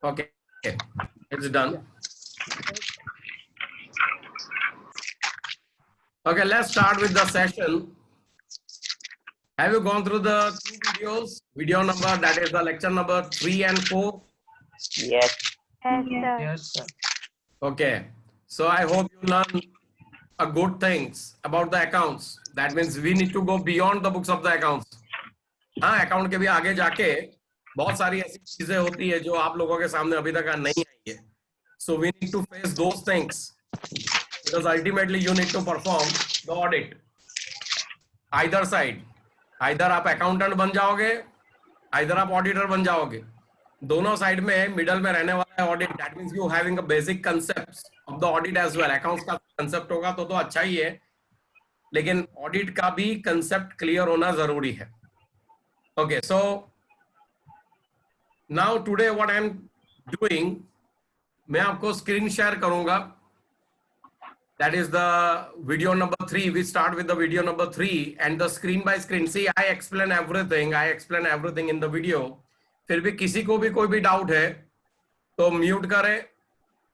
Okay, it's done. Okay, let's start with the session. Have you gone through the two videos? Video number, that is the lecture number 3 and 4. Yes. Yes, sir. Okay, so I hope you learn a good things about the accounts. That means we need to go beyond the books of the accounts. हाँ, account के भी आगे जाके बहुत सारी ऐसी चीजें होती है जो आप लोगों के सामने अभी तक नहीं आई है. So we need to face those things because ultimately you need to perform the audit. Either side, either आप अकाउंटेंट बन जाओगे, either आप ऑडिटर बन जाओगे. दोनों साइड में मिडल में रहने वाला है audit. That means you having a basic concepts of the audit as well. Accounts का कांसेप्ट होगा तो अच्छा ही है, लेकिन ऑडिट का भी कांसेप्ट क्लियर होना जरूरी है. Okay, so now today what I am doing, मैं आपको स्क्रीन शेयर करूंगा. That is the video number 3. We start with the video number 3 and the screen by screen. See, I explain everything. I explain everything in the video. फिर भी किसी को भी कोई भी डाउट है तो म्यूट करे,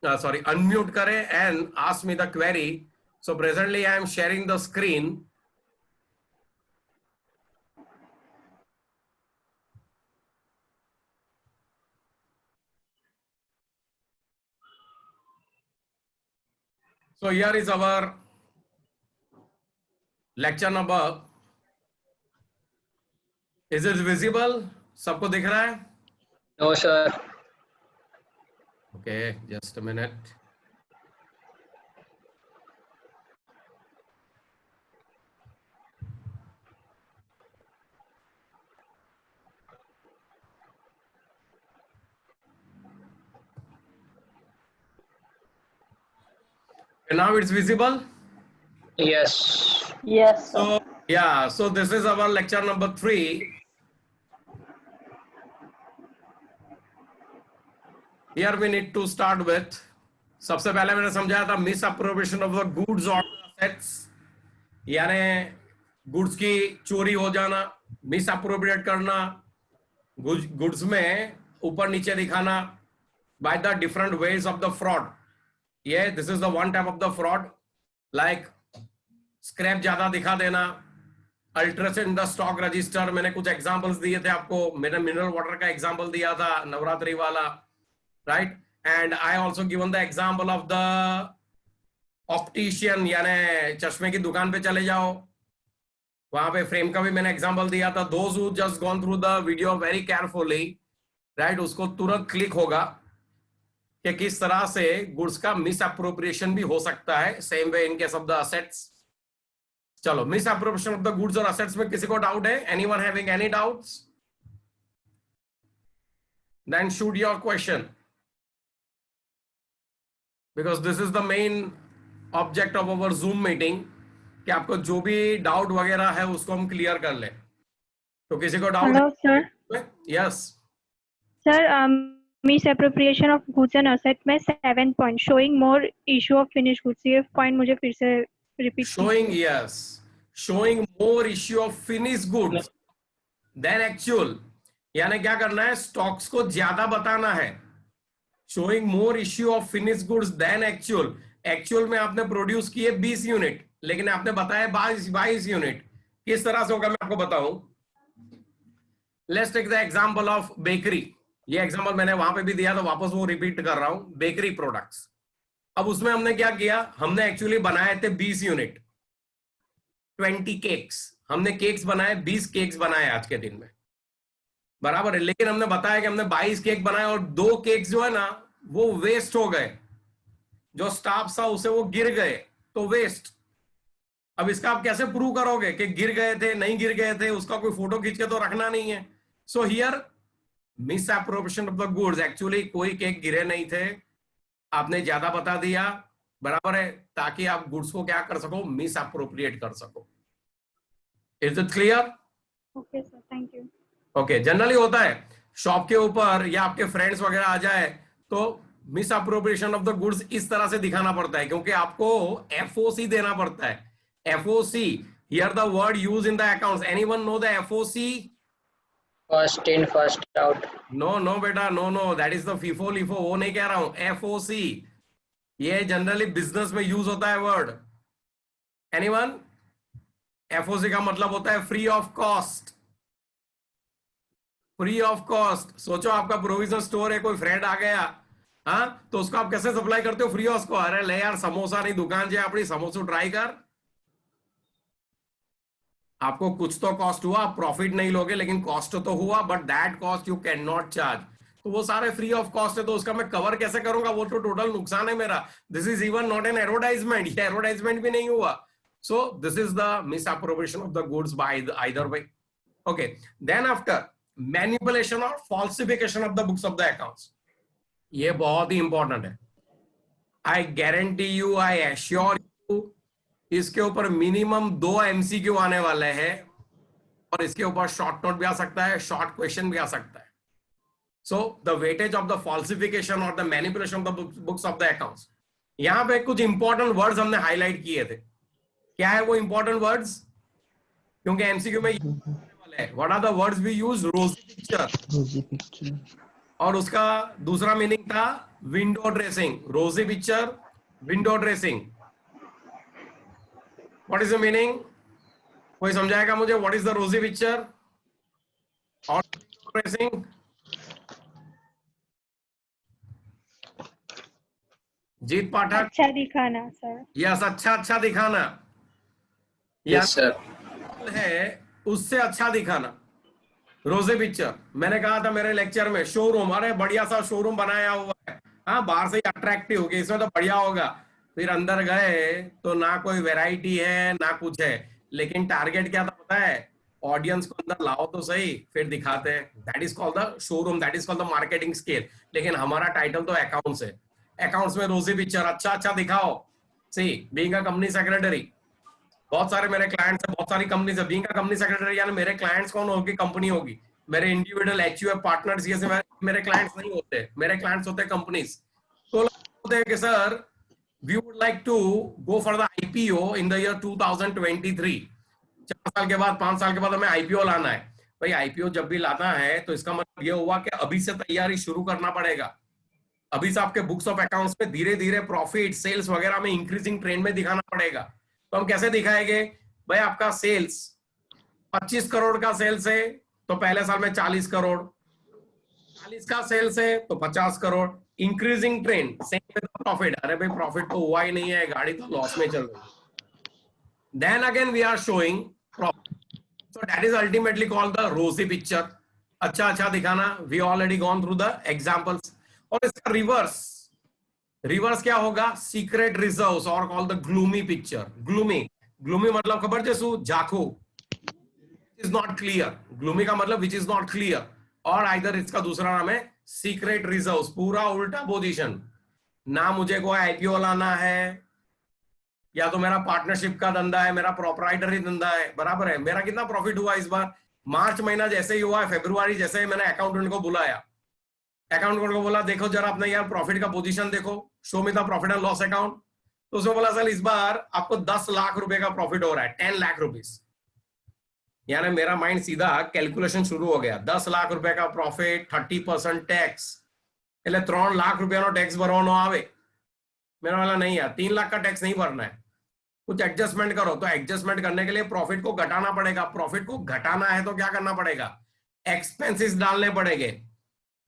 सॉरी अनम्यूट करे and ask me the query. So presently I am sharing the screen. So here is our lecture number. Is it visible? सबको दिख रहा है? No, sir. Okay, just a minute. And now it's visible. Yes. Yes. So yeah, so this is our lecture number 3. Here we need to start with. सबसे पहले मैंने समझाया था miss appropriation of the goods और assets, यानी goods की चोरी हो जाना, मिस अप्रोप्रिएट करना, गुड्स में ऊपर नीचे दिखाना by the different ways of the fraud. Yeah, this is the one type of the fraud, like scrap ज्यादा दिखा देना, alteration in the stock register. मैंने कुछ एग्जांपल्स दिए थे आपको. मैंने मिनरल वाटर का एग्जांपल दिया था, नवरात्रि वाला, right. And I also given the example of the optician, यानी चश्मे की दुकान पे चले जाओ, वहां पे फ्रेम का भी मैंने एग्जांपल दिया था. Those who just gone through the video very carefully, right, उसको तुरंत क्लिक होगा कि किस तरह से गुड्स का मिस अप्रोप्रिएशन भी हो सकता है. Same way in case of the assets. चलो, misappropriation of the goods और असेट्स में किसी को डाउट है? Anyone having any doubts? Then shoot your question, because this is the main object of our Zoom meeting, कि आपको जो भी डाउट वगैरह है उसको हम क्लियर कर ले. तो किसी को doubt? Hello sir. Yes sir, misappropriation of goods and asset में 7 point showing more issue of finish goods, ये पॉइंट मुझे फिर से repeat. showing more issue of finished goods than actual, यानी क्या करना है? स्टॉक्स को ज्यादा बताना है. showing more issue of finished goods than actual. Actual में आपने प्रोड्यूस किए 20 यूनिट, लेकिन आपने बताया 22 यूनिट. किस तरह से होगा मैं आपको बताऊं. Let's take the example of bakery. ये एग्जांपल मैंने वहां पे भी दिया, तो वापस वो रिपीट कर रहा हूं. Bakery products. अब उसमें हमने क्या किया? हमने एक्चुअली बनाए थे 20 यूनिट, 20 केक्स. हमने केक्स बनाए, 20 केक्स बनाए आज के दिन में, बराबर है. लेकिन हमने बताया कि हमने 22 केक बनाए और 2 केक्स जो है ना वो वेस्ट हो गए. जो स्टाफ था उसे वो गिर गए, तो वेस्ट. अब इसका आप कैसे प्रूव करोगे कि गिर गए थे नहीं गिर गए थे? उसका कोई फोटो खींच के तो रखना नहीं है. So here miss appropriation of the goods. Actually कोई केक गिरे नहीं थे, आपने ज्यादा बता दिया, बराबर है, ताकि आप गुड्स को क्या कर सको? मिस अप्रोप्रिएट कर सको. Is it clear? Okay sir, thank you. Okay, generally होता है शॉप के ऊपर या आपके फ्रेंड्स वगैरह आ जाए तो miss appropriation of the goods इस तरह से दिखाना पड़ता है, क्योंकि आपको एफओसी देना पड़ता है. FOC, here the word use in the accounts. Anyone know the FOC? First in, first out. No no बेटा, no no, that is the FIFO LIFO, वो नहीं कह रहा हूं, FOC, ये जनरली बिजनेस में यूज होता है वर्ड। एनीवन? FOC का मतलब होता है free of cost. Free of cost. सोचो आपका प्रोविजन स्टोर है, कोई फ्रेंड आ गया, हाँ, तो उसको आप कैसे सप्लाई करते हो? Free of cost. अरे ले यार समोसा नहीं, दुकान जे अपनी समोसा ट्राई कर, आपको कुछ तो कॉस्ट हुआ, प्रॉफिट नहीं लोगे लेकिन कॉस्ट तो हुआ, but that cost you can not charge. तो वो सारे फ्री ऑफ कॉस्ट है, तो उसका मैं कवर कैसे करूंगा? वो तो टोटल नुकसान है मेरा। This is even not an advertisement, ये एडवर्टाइजमेंट भी नहीं हुआ। So this is the misappropriation of the goods by either way. Okay, then after manipulation और falsification of the books of the accounts, ये बहुत ही इंपॉर्टेंट है। I guarantee you, I assure you, इसके ऊपर मिनिमम 2 MCQ आने वाले हैं, और इसके ऊपर शॉर्ट नोट भी आ सकता है, शॉर्ट क्वेश्चन भी आ सकता है। So the weightage of the falsification और the manipulation of the books of the accounts, यहां पे कुछ इंपॉर्टेंट वर्ड्स हमने हाईलाइट किए थे। क्या है वो इंपॉर्टेंट वर्ड्स? क्योंकि MCQ में what are the words we use? Rosy picture, और उसका दूसरा मीनिंग था window dressing. Rosy picture, window dressing, what is the meaning? कोई समझाएगा मुझे? What is the rosy picture और ड्रेसिंग? जीत पाठक? अच्छा दिखाना सर। यस, अच्छा दिखाना, Yes, sir. है उससे अच्छा दिखाना। रोजे पिक्चर, मैंने कहा था मेरे लेक्चर में, शोरूम, अरे बढ़िया सा शोरूम बनाया हुआ है, हाँ, बाहर से ही अट्रैक्टिव होगी, इसमें तो बढ़िया होगा। फिर अंदर गए तो ना कोई वैरायटी है ना कुछ है, लेकिन टारगेट क्या था पता है? ऑडियंस को अंदर लाओ तो सही, फिर दिखाते हैं। That is called the showroom, that is called the marketing scale. लेकिन हमारा टाइटल तो अकाउंट्स है, अकाउंट्स में रोजी पिक्चर, अच्छा दिखाओ। सी बीइंग अ कंपनी सेक्रेटरी, बहुत सारे मेरे क्लाइंट्स हैं, बहुत सारी कंपनीज है। बीइंग अ कंपनी सेक्रेटरी यानी मेरे क्लाइंट्स कौन होगी? कंपनी होगी। मेरे इंडिविजुअल HUF पार्टनर्स ये से मेरे क्लाइंट्स नहीं होते, मेरे क्लाइंट्स होते हैं कंपनीज। तो होते हैं कि sir we would like to go for the IPO in the year 2023। 4 साल के बाद, 5 साल के बाद हमें IPO लाना है। भाई IPO जब भी लाना है तो इसका मतलब ये हुआ कि अभी से तैयारी शुरू करना पड़ेगा। अभी से आपके बुक्स ऑफ अकाउंट्स में धीरे धीरे प्रॉफिट, सेल्स वगैरह में इंक्रीजिंग ट्रेंड में दिखाना पड़ेगा। तो हम कैसे दिखाएंगे? भाई आपका सेल्स 25 करोड़ का सेल्स है तो पहले साल में 40 करोड़, 40 का सेल्स है तो 50 crore, increasing trend, same with profit. अरे भाई प्रॉफिट तो हुआ ही नहीं है, गाड़ी तो लॉस में चल रही है। Then again we are showing profit, so that is ultimately called the rosy picture. अच्छा दिखाना, we already gone through the examples. और इसका रिवर्स क्या होगा? सीक्रेट रिजर्व्स और called the gloomy picture. Gloomy मतलब खबर जैसू झाखू, इज नॉट क्लियर। ग्लूमी का मतलब विच इज नॉट क्लियर, और आइदर इसका दूसरा नाम है सीक्रेट रिजर्व्स, पूरा उल्टा पोजीशन। ना मुझे कोई IPO लाना है, या तो मेरा पार्टनरशिप का धंधा है, मेरा प्रोप्राइटरी धंधा है, बराबर है। मेरा कितना प्रॉफिट हुआ इस बार? मार्च महीना जैसे ही हुआ, फरवरी जैसे ही मैंने अकाउंटेंट को बुलाया, अकाउंटेंट को बोला देखो जरा अपने यार प्रॉफिट का पोजीशन देखो, show me the profit and loss account. तो उसने बोला सर इस बार आपको 10 लाख रुपए का प्रॉफिट हो रहा है, 10 लाख रुपीस। यानी मेरा माइंड सीधा कैलकुलेशन शुरू हो गया, 10 लाख रुपए का प्रॉफिट, 30% टैक्स, એટલે 3 लाख रुपया टैक्स भरવાનો આવે। मेरा वाला नहीं यार, 3 लाख का टैक्स नहीं भरना है, कुछ एडजस्टमेंट करो। तो एडजस्टमेंट करने के लिए प्रॉफिट को घटाना पड़ेगा। प्रॉफिट को घटाना है तो क्या करना पड़ेगा? एक्सपेंसेस डालने पड़ेंगे,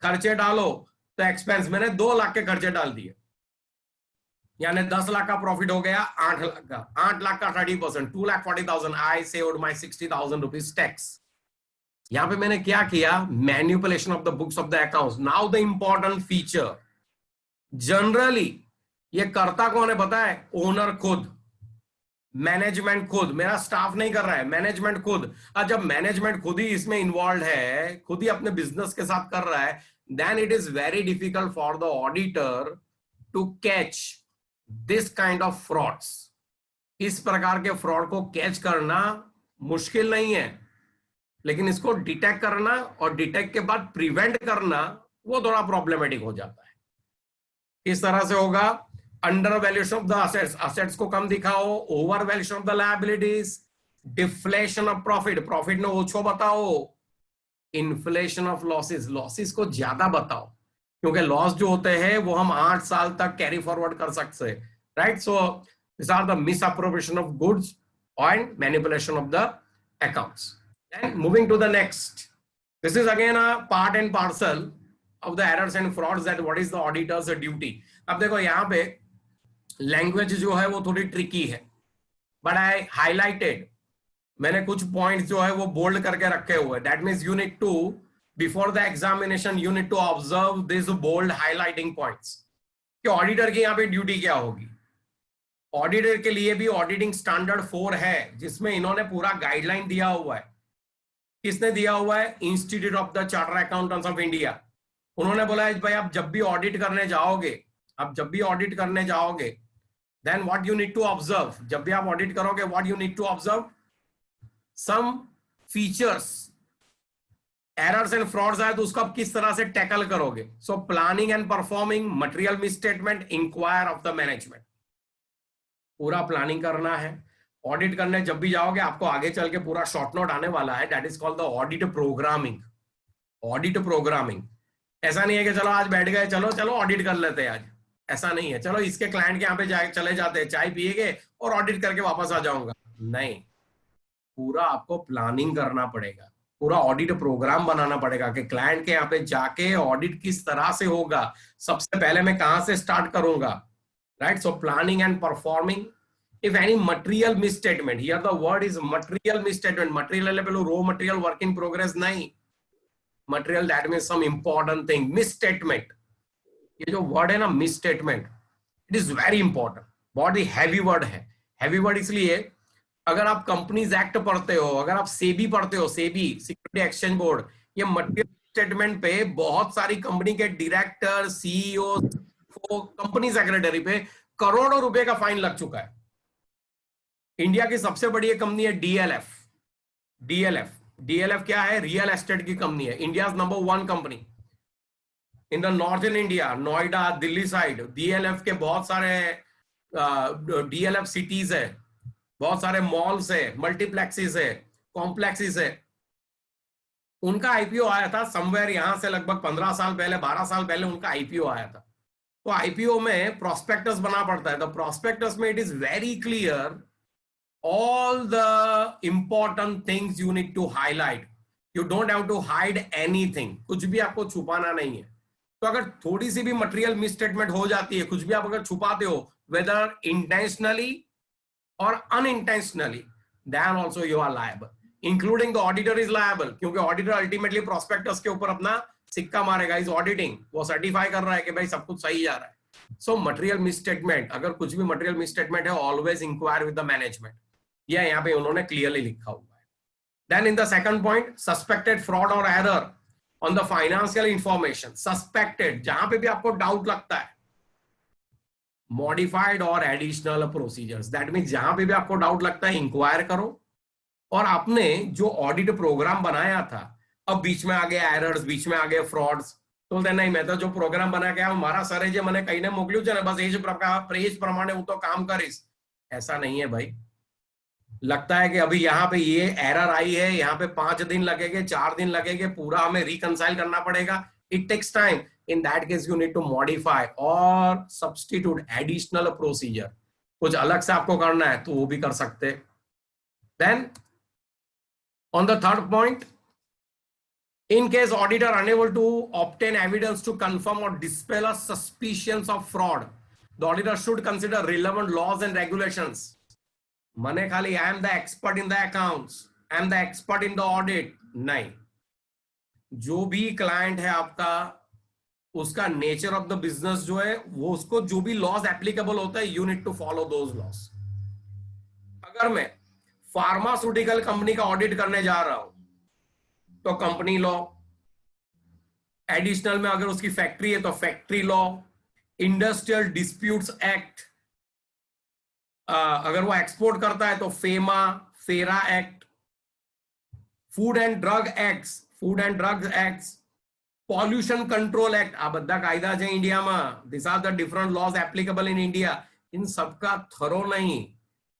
खर्चे डालो। तो एक्सपेंस मैंने 2 लाख के खर्चे डाल दिए, यानी 10 लाख का प्रॉफिट हो गया 8 लाख का। 8 लाख का 30%, 2,40,000। I saved my 60,000 rupees tax. यहां पे मैंने क्या किया? Manipulation of the books of the accounts. Now the important feature, generally ये करता कौन है पता है? ओनर खुद, मैनेजमेंट खुद, मेरा स्टाफ नहीं कर रहा है, मैनेजमेंट खुद। और जब मैनेजमेंट खुद ही इसमें इन्वॉल्व है, खुद ही अपने बिजनेस के साथ कर रहा है, then it is very difficult for the auditor to catch this kind of frauds. इस प्रकार के फ्रॉड को कैच करना मुश्किल नहीं है, लेकिन इसको डिटेक्ट करना और डिटेक्ट के बाद प्रिवेंट करना वो थोड़ा प्रॉब्लमेटिक हो जाता है। इस तरह से होगा under valuation of the assets, assets को कम दिखाओ, over valuation of the liabilities, deflation of profit, profit ने ओछो बताओ, इन्फ्लेशन ऑफ लॉसेस, लॉसेस को ज्यादा बताओ, क्योंकि लॉस जो होते हैं वो हम 8 साल तक कैरी फॉरवर्ड कर सकते हैं, right? So this are the misappropriation of goods and manipulation of the accounts. Then moving to the next, this is again a part and parcel of the errors and frauds, that what is the auditor's duty. अब देखो यहाँ पे language जो है वो थोड़ी tricky है, but I highlighted, मैंने कुछ पॉइंट्स जो है वो बोल्ड करके रखे हुए. That means you need to, before the examination you need to observe this bold highlighting points कि ऑडिटर की यहाँ पे ड्यूटी क्या होगी. ऑडिटर के लिए भी ऑडिटिंग स्टैंडर्ड 4 है, जिसमें इन्होंने पूरा गाइडलाइन दिया हुआ है. किसने दिया हुआ है? Institute of the chartered accountants of India. उन्होंने बोला है भाई आप जब भी ऑडिट करने जाओगे, then what you need to observe, जब भी आप ऑडिट करोगे what you need to observe, some features. Errors and frauds आए तो उसको आप किस तरह से टैकल करोगे. So planning and performing material misstatement, inquire of the management. पूरा प्लानिंग करना है. ऑडिट करने जब भी जाओगे आपको आगे चल के पूरा शॉर्ट नोट आने वाला है, that is called the audit programming. Audit programming ऐसा नहीं है कि चलो आज बैठ गए, चलो ऑडिट कर लेते हैं आज. ऐसा नहीं है, चलो इसके क्लाइंट के यहाँ पे चले जाते हैं, चाय पिएगे और ऑडिट करके वापस आ जाऊंगा. नहीं, पूरा आपको प्लानिंग करना पड़ेगा, पूरा ऑडिट प्रोग्राम बनाना पड़ेगा कि क्लाइंट के यहाँ पे जाके ऑडिट किस तरह से होगा, सबसे पहले मैं कहां से स्टार्ट करूंगा, right? So planning and performing. If any material misstatement, here the word is material misstatement. Material raw material work in progress नहीं, material that means some important thing. Misstatement, ये जो वर्ड है ना misstatement, it is very important. बहुत ही heavy word है. Heavy word इसलिए, अगर आप कंपनीज एक्ट पढ़ते हो, अगर आप सेबी पढ़ते हो, सेबी सिक्योरिटी एक्सचेंज बोर्ड, ये मटेरियल स्टेटमेंट पे बहुत सारी कंपनी के डायरेक्टर, सीईओ, कंपनी सेक्रेटरी पे करोड़ों रुपए का फाइन लग चुका है. इंडिया की सबसे बड़ी कंपनी है डीएलएफ. डीएलएफ क्या है? रियल एस्टेट की कंपनी है. India number 1 company in the northern India, Noida, Delhi side. DLF के बहुत सारे डीएलएफ सिटीज है, बहुत सारे मॉल्स है, मल्टीप्लेक्सेस है, कॉम्प्लेक्सेस है. उनका आईपीओ आया था समवेयर यहां से लगभग 15 साल पहले, 12 साल पहले उनका आईपीओ आया था. तो आईपीओ में प्रोस्पेक्टस बना पड़ता है. तो प्रोस्पेक्टस में it is very clear all the important things you need to highlight. You don't have to hide anything. कुछ भी आपको छुपाना नहीं है. तो अगर थोड़ी सी भी मटेरियल मिसस्टेटमेंट हो जाती है, कुछ भी आप अगर छुपाते हो, whether intentionally or unintentionally, then also you are liable, including the auditor is liable, क्योंकि auditor ultimately prospectus के ऊपर अपना सिक्का मारेगा. इज ऑडिटिंग, वो सर्टिफाई कर रहा है कि भाई सब कुछ सही जा रहा है. सो मटेरियल मिसस्टेटमेंट, अगर कुछ भी मटेरियल मिसस्टेटमेंट है, always inquire with the management. यह यहाँ पे उन्होंने क्लियरली लिखा हुआ है. Then in the second point, suspected fraud और error on the financial information. Suspected, जहां पे भी आपको डाउट लगता है, मॉडिफाइड और एडिशनल प्रोसीजर्स. दैट मीन जहां पे भी आपको डाउट लगता है इंक्वायर करो. और आपने जो ऑडिट प्रोग्राम बनाया था, अब बीच में आ गए एरर्स, बीच में आ गए फ्रॉड्स, तो नहीं, मैं तो जो प्रोग्राम बना के हमारा सर है, मैंने कहीं ने मोकल्यू है, बस एज प्रमाणे वो तो काम करीस. ऐसा नहीं है भाई. लगता है कि अभी यहाँ पे ये एरर आई है, यहाँ पे 5 दिन लगेंगे, 4 दिन लगेंगे, पूरा हमें रिकंसाइल करना पड़ेगा. It takes time. In that case you need to modify और सब्स्टिट्यूट एडिशनल प्रोसीजर. कुछ अलग से आपको करना है तो वो भी कर सकते. Then on the third point, in case auditor unable to obtain evidence to confirm or dispel a suspicions of fraud, the auditor should consider relevant laws and regulations. मने खाली I am the expert in the accounts, I am the expert in the audit, नहीं. जो भी client है आपका, उसका nature of the business जो है वो, उसको जो भी लॉज एप्लीकेबल होता है, you need to follow those laws. अगर मैं फार्मास्यूटिकल कंपनी का ऑडिट करने जा रहा हूं तो कंपनी लॉ, एडिशनल में अगर उसकी फैक्ट्री है तो factory law, industrial disputes act, अगर वो एक्सपोर्ट करता है तो FEMA, FERA act, food and drug act, pollution control act, आ बधा कायदा है इंडिया में. This are the different laws applicable in India. इन सबका थरो नहीं,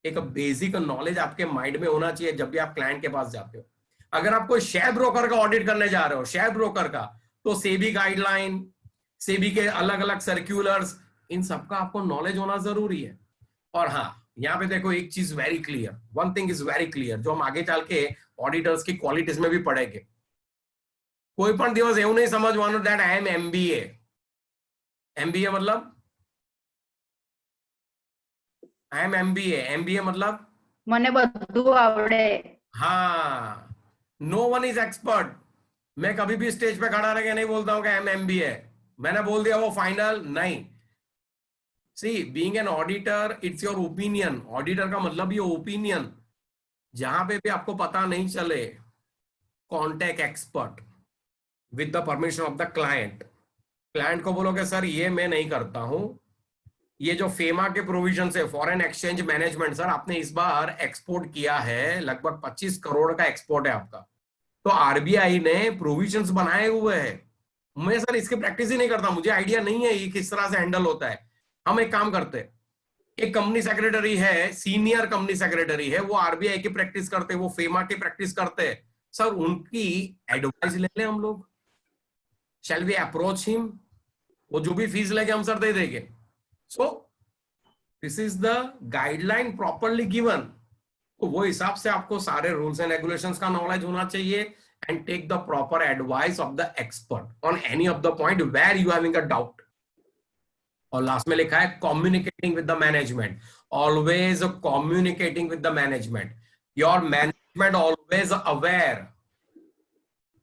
एक बेसिक नॉलेज आपके माइंड में होना चाहिए जब भी आप क्लाइंट के पास जाते हो. अगर आप कोई शेयर ब्रोकर का ऑडिट करने जा रहे हो, शेयर ब्रोकर का, तो सेबी गाइडलाइन, सेबी के अलग अलग सर्क्यूलर्स, इन सबका आपको नॉलेज होना जरूरी है। और हाँ, यहाँ पे देखो एक चीज very clear, one thing is very clear, जो हम आगे चल के ऑडिटर्स की क्वालिटीज में भी पढ़ेंगे। कोई पण दिवस એવું नहीं समझवानो that I am MBA. MBA मतलब आई एम एमबीए, एमबीए मतलब મને બધું આવડે। हाँ, नो वन इज एक्सपर्ट। मैं कभी भी स्टेज पे खड़ा रह के नहीं बोलता हूं कि एम एमबीए, मैंने बोल दिया वो फाइनल नहीं। See being an auditor it's your opinion, auditor का मतलब ये ओपिनियन। जहां पे भी आपको पता नहीं चले, contact expert with the permission of the client. Client को बोलोगे सर ये मैं नहीं करता हूं, ये जो फेमा के प्रोविजन है, फॉरेन एक्सचेंज मैनेजमेंट, सर आपने इस बार एक्सपोर्ट किया है, लगभग 25 करोड़ का एक्सपोर्ट है आपका, तो आरबीआई ने प्रोविजंस बनाए हुए हैं। मैं सर इसकी प्रैक्टिस ही नहीं करता, मुझे आइडिया नहीं है ये किस तरह से हैंडल होता है। हम एक काम करते हैं, एक कंपनी सेक्रेटरी है, सीनियर कंपनी सेक्रेटरी है, वो आरबीआई की प्रैक्टिस करते हैं, वो फेमा की प्रैक्टिस करते हैं, सर उनकी एडवाइस ले लें हम लोग। Shall we approach him? वो जो भी फीस लेके हम सर दे देंगे। So this is the guideline properly given. तो वो हिसाब से आपको सारे रूल्स एंड रेगुलेशंस का नॉलेज होना चाहिए and take the proper advice of the expert on any of the point where you having a doubt. और लास्ट में लिखा है communicating with the management, always communicating with the management, your management always aware.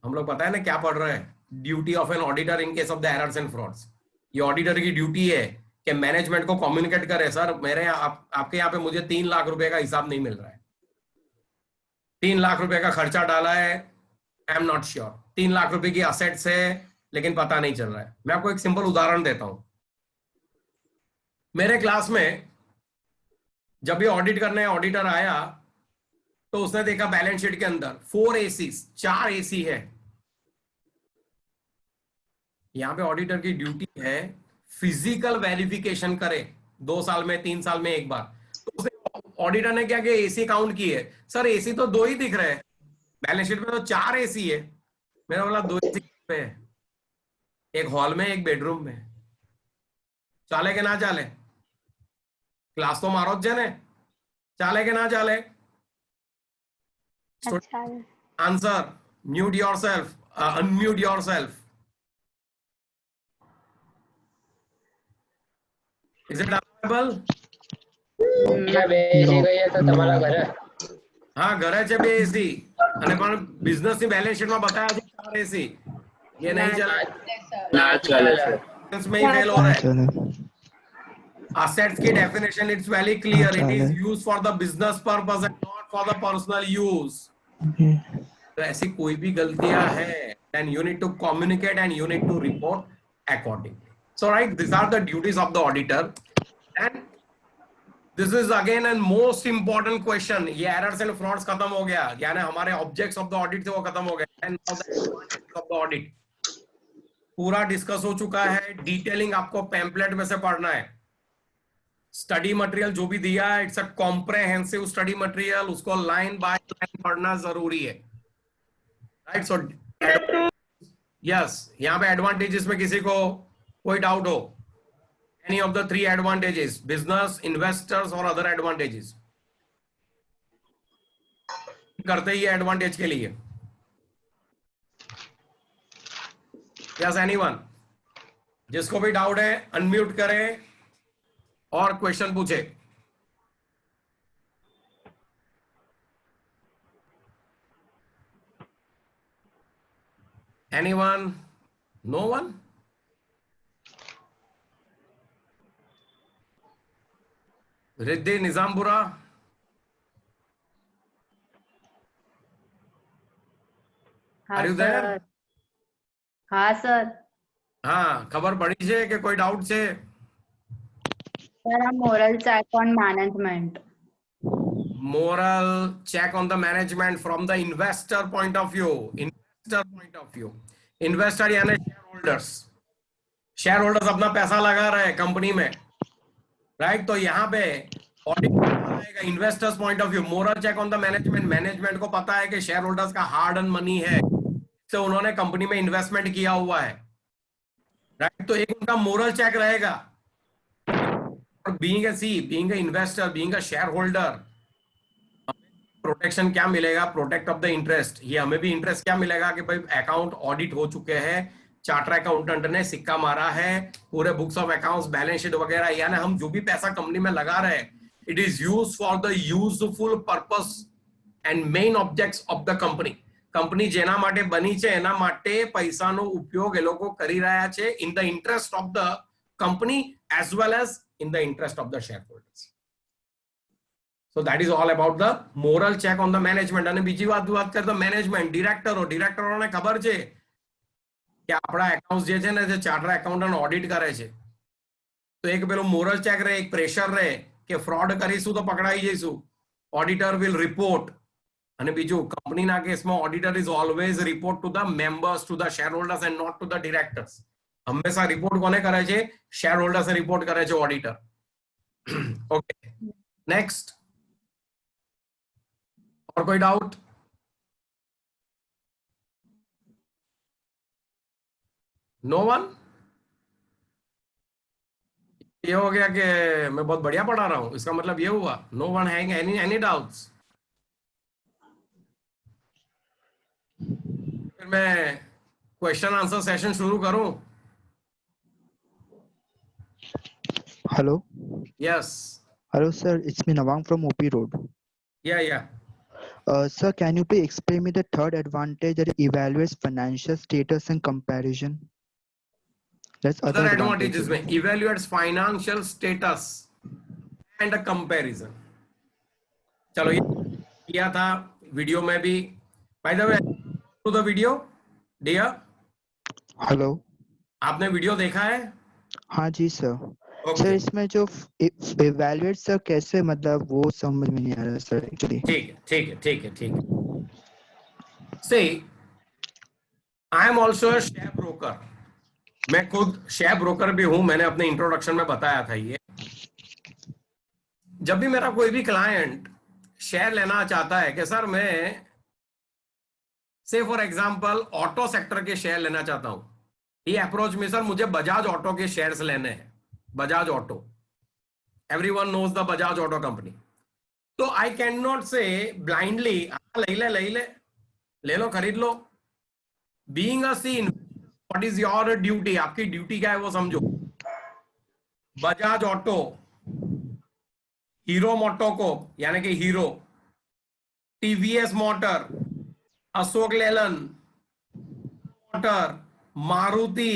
हम लोग पता है ना क्या पढ़ रहे हैं, duty of an auditor in case of the errors and frauds. ये ऑडिटर की ड्यूटी है कि मैनेजमेंट को कम्युनिकेट करे, सर मेरे आपके यहाँ पे मुझे 3 लाख रुपए का हिसाब नहीं मिल रहा है, 3 लाख रुपए का खर्चा डाला है, I am not sure, 3 lakh रुपए की असेट्स है लेकिन पता नहीं चल रहा है। मैं आपको एक सिंपल उदाहरण देता हूं। मेरे क्लास में जब भी ऑडिट करने ऑडिटर आया तो उसने देखा बैलेंस शीट के अंदर 4 एसीज, 4 एसी है। यहां पे ऑडिटर की ड्यूटी है फिजिकल वेरिफिकेशन करे 2 साल में 3 साल में एक बार। तो उसने ऑडिटर ने क्या किया, एसी काउंट की है, सर एसी तो 2 ही दिख रहे हैं, बैलेंस शीट में तो 4 एसी है। मैंने बोला 2 एसी पे है, एक हॉल में एक बेडरूम में, चाले के ना चाले? क्लास तो मारो जने, चाले के ना चाले? Answer, mute yourself, unmute yourself. Is it available? क्या બેસી ગઈ તો તમારા ઘરે? હા ઘરે છે બે એસી, અને પણ બિઝનેસ ની બેલેન્સ શીટ માં બતાયા છે 4 એસી। ये नहीं चला, ના ચાલે સર। इसमें ही फेल हो रहा है। Assets की definition it's very clear, it is used for the business purpose and not for the personal use. तो ऐसी कोई भी गलतियां है, then you need to communicate and you need to report accordingly. So right, these are the duties of the auditor, and this is again a most important question. ये errors and frauds खत्म हो गया, यानी हमारे objects of the audit से वो खत्म हो गए, and now the advantages of the audit पूरा डिस्कस हो चुका है। डिटेलिंग आपको पैम्पलेट में से पढ़ना है। स्टडी मटेरियल जो भी दिया है it's a comprehensive study material, उसको लाइन बाय लाइन पढ़ना जरूरी है, राइट। सो यस, यहाँ पे एडवांटेजेस में किसी को कोई डाउट हो, any of the 3 advantages, business, investors और अदर एडवांटेजेस करते ही एडवांटेज के लिए। Yes anyone? जिसको भी डाउट है अनम्यूट करें और क्वेश्चन पूछे। Anyone? No one? Riddhi Nizampura? हाँ Are you there? सर। हाँ सर। हाँ, खबर पड़ी છે કે કોઈ ડાઉટ છે? સર આ moral check on management. Moral check on the management from the investor point of view. Investor point of view. Investor यानी shareholders. Shareholders अपना पैसा लगा रहे हैं कंपनी में, राइट। तो यहाँ पे ऑडिट आएगा investors point of view, moral check on the management, management को पता है कि शेयर होल्डर्स का हार्ड अर्न मनी है, तो उन्होंने कंपनी में इन्वेस्टमेंट किया हुआ है, राइट, तो एक उनका मोरल चेक रहेगा। और being a investor, being a share holder, protection क्या मिलेगा, प्रोटेक्ट ऑफ द इंटरेस्ट, ये हमें भी इंटरेस्ट क्या मिलेगा कि भाई अकाउंट ऑडिट हो चुके हैं, चार्टर अकाउंटेंट ने सिक्का मारा है, पूरे books of accounts, balance sheet वगैरह, यानी हम जो भी पैसा कंपनी में लगा रहे हैं, it is used for the useful purpose and main objects of the company. Company જેના માટે બની છે એના માટે પૈસાનો ઉપયોગ એ લોકો કરી રહ્યા છે in the interest of the company as well as in the interest of the share holders. So that is all about the moral check on the management. અને બીજી વાત કરીએ તો મેનેજમેન્ટ, ડિરેક્ટરોને ખબર છે કે આપણા એકાઉન્ટ્સ જે છે ને જે ચાર્ટર એકાઉન્ટન્ટ ઓડિટ કરે છે, તો એક પેલો મોરલ ચેક રહે, એક પ્રેશર રહે કે ફ્રોડ કરીશું તો પકડાઈ જઈશું, ઓડિટર વિલ રિપોર્ટ. અને બીજું કંપનીના કેસમાં auditor is always report to the members, to the shareholders and not to the directors. હંમેશા રિપોર્ટ કોને કરે છે? શેર હોલ્ડર્સ રિપોર્ટ કરે છે ઓડિટર. Okay, next. और कोई डाउट? No one? ये हो गया कि मैं बहुत बढ़िया पढ़ा रहा हूं, इसका मतलब ये हुआ no one having any doubts? फिर मैं क्वेश्चन आंसर सेशन शुरू करूं? Hello. Yes. Hello, sir. It's me, Nawang from OP Road. या Sir, can you please explain me the third advantage that evaluates financial status and comparison? That's other advantages में evaluates financial status and a comparison. चलो ये किया था video में भी. By the way, to the video, dear. Hello. आपने video देखा है? हाँ जी सर. सर इसमें जो evaluate सर कैसे, मतलब वो समझ में नहीं आ रहा सर एक्चुअली. ठीक है. See, I am also a share broker. मैं खुद शेयर ब्रोकर भी हूं, मैंने अपने इंट्रोडक्शन में बताया था ये. जब भी मेरा कोई भी क्लाइंट शेयर लेना चाहता है कि सर मैं से फॉर एग्जांपल ऑटो सेक्टर के शेयर लेना चाहता हूं, ये अप्रोच में सर मुझे बजाज ऑटो के शेयर्स लेने हैं, Bajaj Auto, everyone knows the Bajaj Auto company. तो I can not say blindly ले लो, खरीद लो. Being a scene, what is your duty, आपकी ड्यूटी क्या है वो समझो. बजाज ऑटो, हीरो मोटोको यानी कि hero, TVS motor, Ashok Leyland motor, Maruti,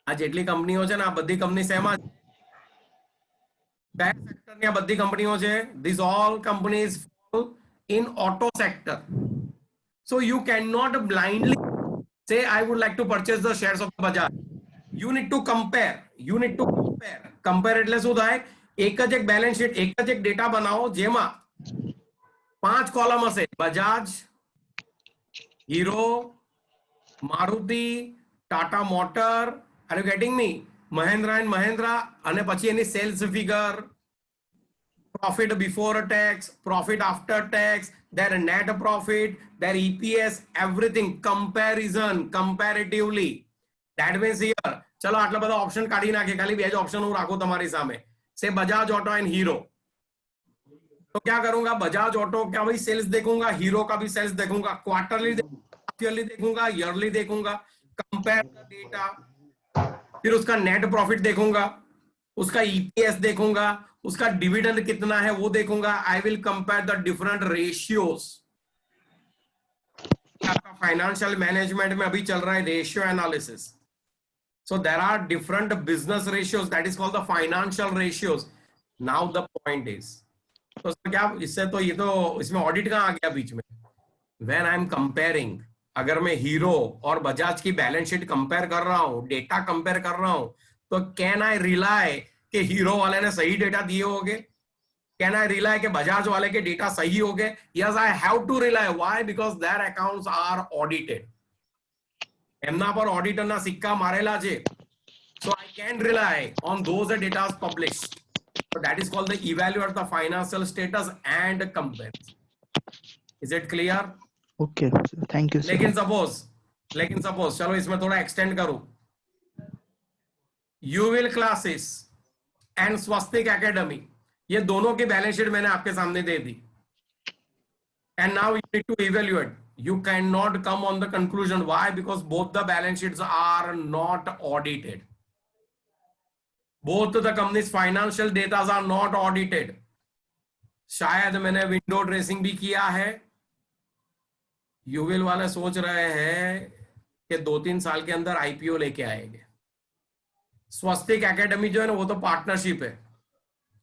આ જેટલી કંપનીઓ છે ને આ બધી કંપની શેમાં બેક સેક્ટરની આ બધી કંપનીઓ છે. This all companies fall in auto sector. So you can not blindly say I would like to purchase the shares of Bajaj. You need to compare. Compare એટલે શું થાય? એક જ એક બેલેન્સ શીટ, એક જ એક ડેટા બનાવો જેમાં 5 કોલમ હશે: Bajaj, Hero, Maruti, Tata Motor, are you getting me? Mahindra and Mahindra, અને પછી એની sales figure, profit before tax, profit after tax, their net profit, their EPS, everything comparison, comparatively. That means here, चलो આટલા બધા ઓપ્શન કાઢી નાખે, ખાલી બે જ ઓપ્શન હું રાખું તમારી સામે, से बजाज ऑटो एंड हीरो. तो क्या करूंगा? बजाज ऑटो का भी सेल्स देखूंगा, हीरो का भी सेल्स देखूंगा, क्वार्टरली देखूंगा, ईयरली देखूंगा, कंपेयर द डेटा, फिर उसका नेट प्रॉफिट देखूंगा, उसका ईपीएस देखूंगा, उसका डिविडेंड कितना है वो देखूंगा. I will compare the different ratios. आपका फाइनेंशियल मैनेजमेंट में अभी चल रहा है ratio analysis. So there are different business ratios, that is called the financial ratios. Now the point is, तो क्या इससे तो ये तो इसमें ऑडिट कहां आ गया बीच में? व्हेन आई एम कंपेयरिंग, अगर मैं हीरो और बजाज की बैलेंस शीट कंपेयर कर रहा हूं, डेटा कंपेयर कर रहा हूं, तो कैन आई रिलाई कि हीरो वाले ने सही डेटा दिए होंगे? कैन आई रिलाई कि बजाज वाले के डेटा सही हो गए? Yes, I have to rely. Why? Because their accounts are audited. एमना पर ऑडिटर ना सिक्का मारेला छे. So I can rely on those data published. So that is called the evaluate the financial status and comparison. Is it clear? Okay, sir. Thank you, sir. लेकिन suppose चलो इसमें थोड़ा एक्सटेंड करूं, यूविल क्लासेस एंड स्वस्तिक एकेडमी, ये दोनों की balance sheet मैंने आपके सामने दे दी, and now you need to evaluate. You cannot come on the conclusion. Why? Because both the balance sheets are not audited. Both the company's financial data are not audited. शायद मैंने window dressing भी किया है. यूविल वाले सोच रहे हैं कि 2-3 साल के अंदर आईपीओ लेके आएंगे. स्वस्तिक एकेडमी जो है ना वो तो पार्टनरशिप है,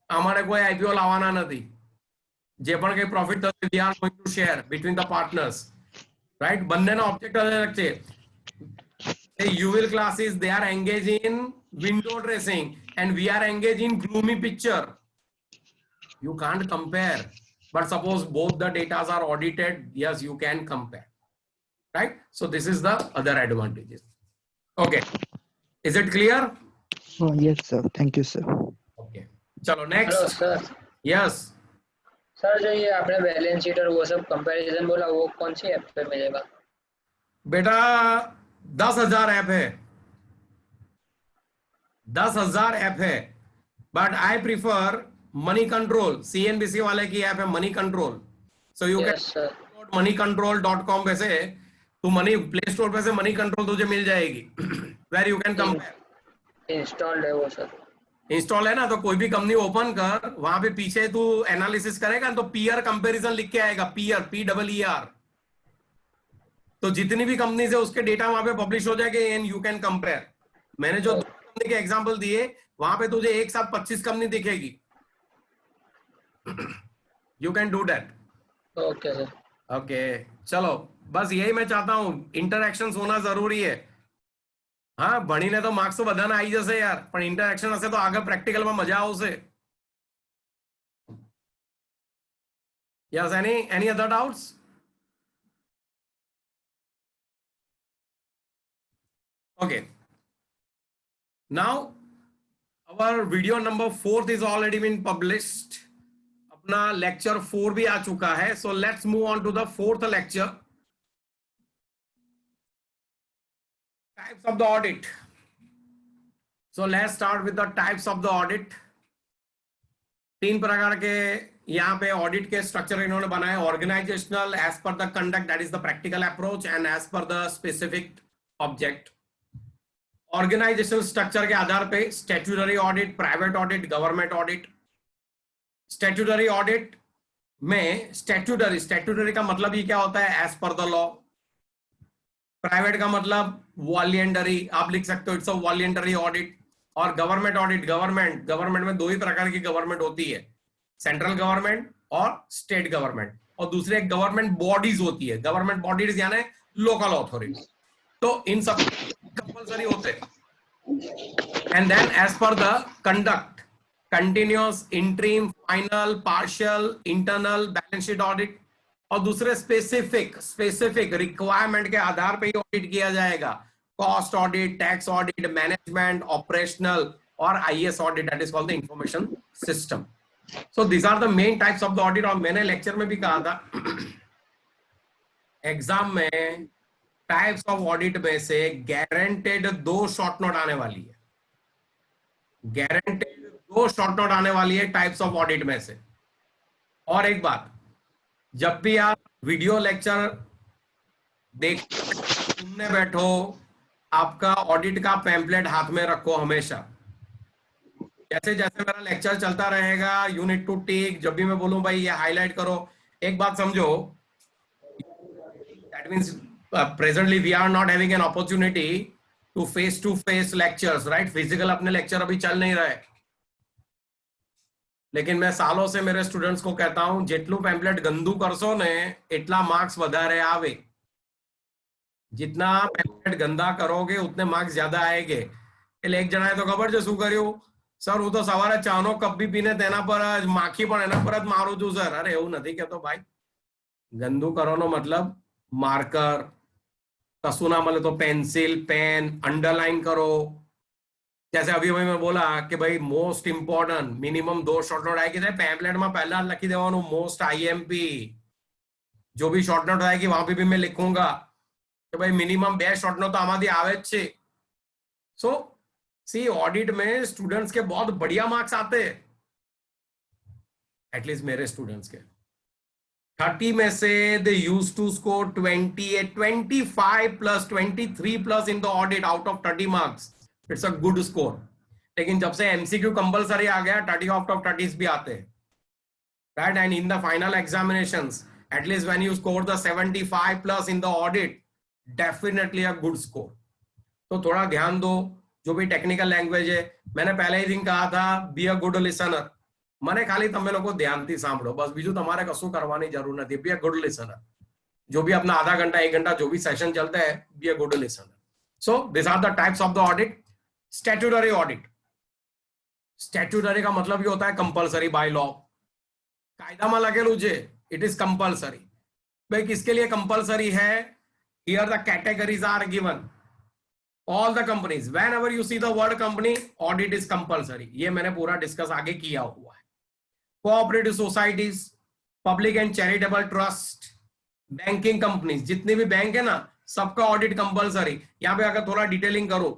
हमारे कोई आईपीओ लावाना नहीं. जे पण कई प्रॉफिट થશે we are going to share between the partners, right? બંનેનો ઓબ્જેક્ટ અલગ છે. The UVL classes, they are engaged in window dressing and we are engaged in gloomy picture. You can't compare. But suppose both the data are audited, yes, you can compare, right? So this is the other advantages. Okay, is it clear? Oh, yes, sir. Thank you, sir. Okay, chalo hello next. Sir. Yes, sir जो ये आपने balance sheet और वो सब comparison बोला, वो कौन सी app पे मिलेगा? बेटा 10,000 ऐप है, 10,000 ऐप है, but I prefer money control. CNBC वाले की ऐप है money control. So you yes sir. Can moneycontrol.com पे से तू मनी प्ले स्टोर पे से मनी कंट्रोल तुझे मिल जाएगी, where you can compare. Installed है वो सर. इंस्टॉल है ना, तो कोई भी कंपनी ओपन कर, वहां पे पीछे तू एनालिसिस करेगा तो पीयर कंपैरिजन लिख के आएगा, पीयर PEER. तो जितनी भी कंपनी है उसके डेटा वहां पे पब्लिश हो जाएंगे एंड यू कैन कंपेयर. मैंने जो कंपनी के एग्जांपल दिए वहां पे तुझे एक साथ 25 कंपनी दिखेगी. You can do that. Okay sir. Okay, चलो बस यही मैं चाहता हूं, इंटरेक्शन होना जरूरी है. हाँ, ભણીને તો માર્ક્સ તો બધાને આવી જશે યાર, પણ ઇન્ટરેક્શન હશે તો આગળ પ્રેક્ટિકલમાં મજા આવશે. Yes, any other doubts? Okay, now our video number 4 is already been published. अपना lecture 4 भी आ चुका है. So let's move on to the 4th lecture. Types of the audit. So let's start with the types of the audit. 3 प्रकार के यहाँ पे audit के structure इन्होंने बनाए. Organisational, as per the conduct, that is the practical approach, and as per the specific object. Organisational structure के आधार पे statutory audit, private audit, government audit. Statutory audit में स्टैट्यूटरी का मतलब ये क्या होता है? As per the law. Private का मतलब वॉलेंटरी, आप लिख सकते हो, इट्स अ वॉलेंटरी ऑडिट. और गवर्नमेंट ऑडिट, गवर्नमेंट में 2 ही प्रकार की गवर्नमेंट होती है, सेंट्रल गवर्नमेंट और स्टेट गवर्नमेंट. और दूसरे गवर्नमेंट बॉडीज होती है, गवर्नमेंट बॉडीज यानी लोकल अथॉरिटी. तो इन सब कंपल्सरी होते हैं. And then as per the conduct, continuous, interim, final, partial, internal, balance sheet audit. और दूसरे स्पेसिफिक रिक्वायरमेंट के आधार पे ही ऑडिट किया जाएगा. Cost audit, tax audit, management, operational और IS audit, that is called the information system. So this are the main types of the audit. और मैंने लेक्चर में भी कहा था, एग्जाम में टाइप्स ऑफ ऑडिट में से गारंटेड 2 शॉर्ट नोट आने वाली है. गारंटेड 2 शॉर्ट नोट आने वाली है टाइप्स ऑफ ऑडिट में से. और एक बात, जब भी आप वीडियो लेक्चर देख सुनने बैठो, आपका ऑडिट का पैम्पलेट हाथ में रखो हमेशा. जैसे जैसे मेरा लेक्चर चलता रहेगा, यू नीड टू टेक, जब भी मैं बोलूं भाई ये हाईलाइट करो, एक बात समझो, that means presently we are not having an opportunity to face lectures, right? Physical अपने लेक्चर अभी चल नहीं रहे. लेकिन मैं सालों से मेरे स्टूडेंट्स को कहता हूं, જેટલું પેમ્પલેટ ગંદુ કરશો ને એટલા માર્ક્સ વધારે આવે. जितना પેમ્પલેટ ગંદા કરોगे उतने मार्क्स ज्यादा आएंगे. એટલે એક જણાએ તો ખબર છે શું કર્યું? સર હું તો સવારે ચાનો કપ બી પીને તેના પર જ માખી પણ એના પર જ મારું છું સર. અરે એવું નથી કહેતો ભાઈ. ગંદુ કરવાનો મતલબ માર્કર, કશું ના મળે તો પેન્સિલ, પેન, અંડરલાઈન કરો, जैसे अभी मैं बोला कि भाई most important minimum 2 short note आएगी पैम्पलेट में पहला लखी देवानुं मोस्ट आईएमपी जो भी शॉर्ट नोट आएगी वहां पे भी मैं लिखूंगा कि भाई मिनिमम 2 शॉर्ट नोट तो आमादी आवे ज छे। सो सी ऑडिट में स्टूडेंट्स के बहुत बढ़िया मार्क्स आते हैं, एटलीस्ट मेरे स्टूडेंट्स के 30 में से they used to score 28, 25 plus 23 plus in the audit out of 30 marks. It's a good score. लेकिन जब से एमसीक्यू कंपलसरी आ गया 30 आउट ऑफ 30 भी आते हैं, right. And in the final examinations at least when you score the 75 plus in the audit definitely a good score. तो थोड़ा ध्यान दो, जो भी टेक्निकल लैंग्वेज है, मैंने पहले ही दिन कहा था बी अ गुड लिसनर। મને ખાલી તમે લોકો ધ્યાનથી સાંભળો, બસ બીજું તમારે કશું કરવાની જરૂર નથી। બી અ ગુડ लिसनर। जो भी अपना आधा घंटा 1 घंटा जो भी सेशन चलता है, be a good listener. So this are the types of the audit. Statutory audit, statutory का मतलब ये होता है कंपलसरी बाय लॉ। कायदाમાં લખેલું છે इट इज कंपलसरी। भाई किसके लिए कंपलसरी है? Here the categories are given. All the companies, whenever you see the word company, audit is compulsory. ये मैंने पूरा डिस्कस आगे किया हुआ है। Cooperative societies, public and charitable trust, banking companies, जितनी भी बैंक है ना, सबका ऑडिट कंपलसरी। यहां पे अगर थोड़ा डिटेलिंग करो,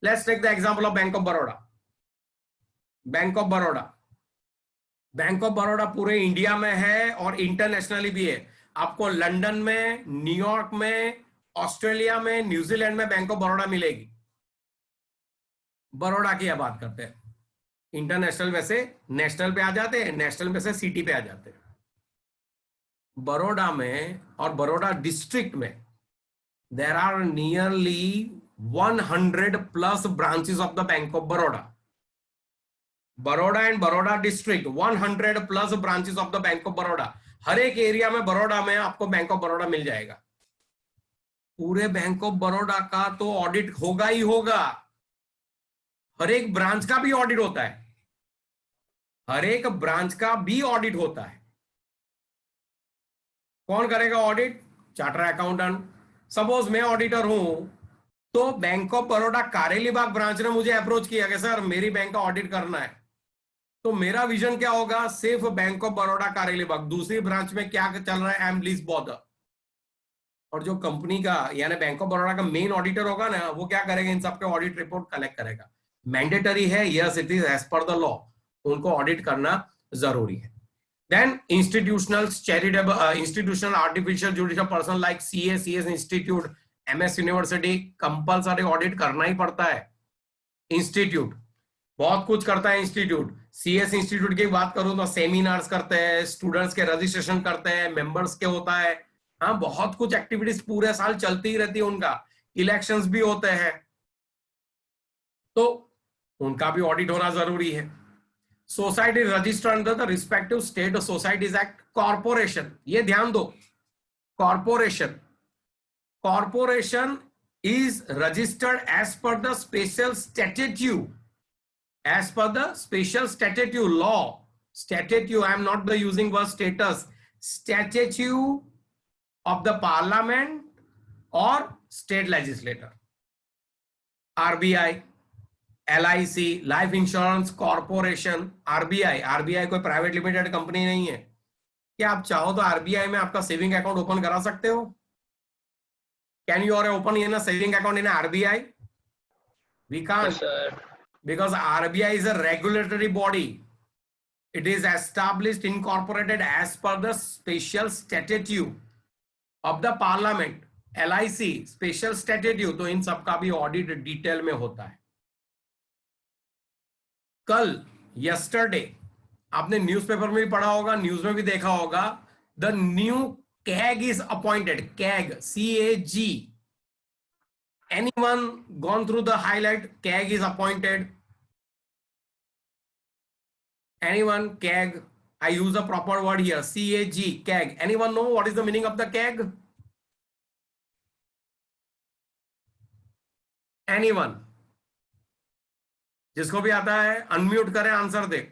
let's take the example of Bank of Baroda. Bank of Baroda, Bank of Baroda पूरे इंडिया में है और इंटरनेशनली भी है। आपको लंदन में, न्यूयॉर्क में, ऑस्ट्रेलिया में, न्यूजीलैंड में बैंक ऑफ बड़ौदा मिलेगी। बड़ौदा की बात करते हैं। इंटरनेशनल में से नेशनल पे आ जाते हैं, नेशनल में से सिटी पे आ जाते हैं। बड़ौदा में और बड़ौदा डिस्ट्रिक्ट में there are nearly 100 plus branches of the bank of Baroda. Baroda and Baroda district 100 plus branches of the bank of Baroda. हर एक एरिया में बड़ौदा में आपको बैंक ऑफ बड़ौदा मिल जाएगा। पूरे बैंक ऑफ बड़ौदा का तो ऑडिट होगा ही होगा। हर एक ब्रांच का भी ऑडिट होता है, हर एक ब्रांच का भी ऑडिट होता है। कौन करेगा ऑडिट? Charter accountant. सपोज मैं ऑडिटर हूं, तो bank of Baroda Karelibaug branch ने मुझे अप्रोच किया कि सर मेरी बैंक का ऑडिट करना है। तो मेरा विजन क्या होगा? सिर्फ बैंक ऑफ बड़ौदा कारेलीबाग, दूसरी ब्रांच में क्या चल रहा है आई एम लीस्ट बॉदर। और जो कंपनी का यानी बैंक ऑफ बड़ौदा का मेन ऑडिटर होगा ना, वो क्या करेगा? इन सबके ऑडिट रिपोर्ट कलेक्ट करेगा। मैंडेटरी है, yes it is as per the law, उनको ऑडिट करना जरूरी है। Then institutional charitable, institutional artificial judicial person like CA, CS institute, MS university, compulsory audit करना ही पड़ता है। इंस्टीट्यूट बहुत कुछ करता है। इंस्टीट्यूट, सीएस इंस्टीट्यूट की बात करूं तो सेमिनार्स करते हैं, स्टूडेंट्स के रजिस्ट्रेशन करते हैं, मेंबर्स के होता है। हाँ, बहुत कुछ एक्टिविटीज पूरे साल चलती ही रहती है उनका। इलेक्शंस भी होते हैं, तो उनका भी ऑडिट होना जरूरी है। Society registered under the respective state societies act. Corporation, ये ध्यान दो, corporation, corporation is registered as per the special statute, as per the special statute law, statute, I am not the using word status, statute of the parliament or state legislator। RBI, LIC, life insurance corporation, RBI, RBI कोई private limited company नहीं है। क्या आप चाहो तो RBI में आपका saving account open करा सकते हो? Can you open a saving account in RBI? We can't, Yes, sir. because RBI is a regulatory body. It is established, incorporated as per the special statute of the parliament, LIC, special statute। तो इन सब का भी audit detail में होता है। कल, yesterday, आपने न्यूज़पेपर में भी पढ़ा होगा, न्यूज में भी देखा होगा, the new CAG is appointed। CAG, CAG। Anyone gone through the highlight? CAG is appointed। Anyone? CAG, I use a proper word here, CAG, CAG। Anyone know what is the meaning of the CAG? Anyone? जिसको भी आता है unmute करें, answer दे।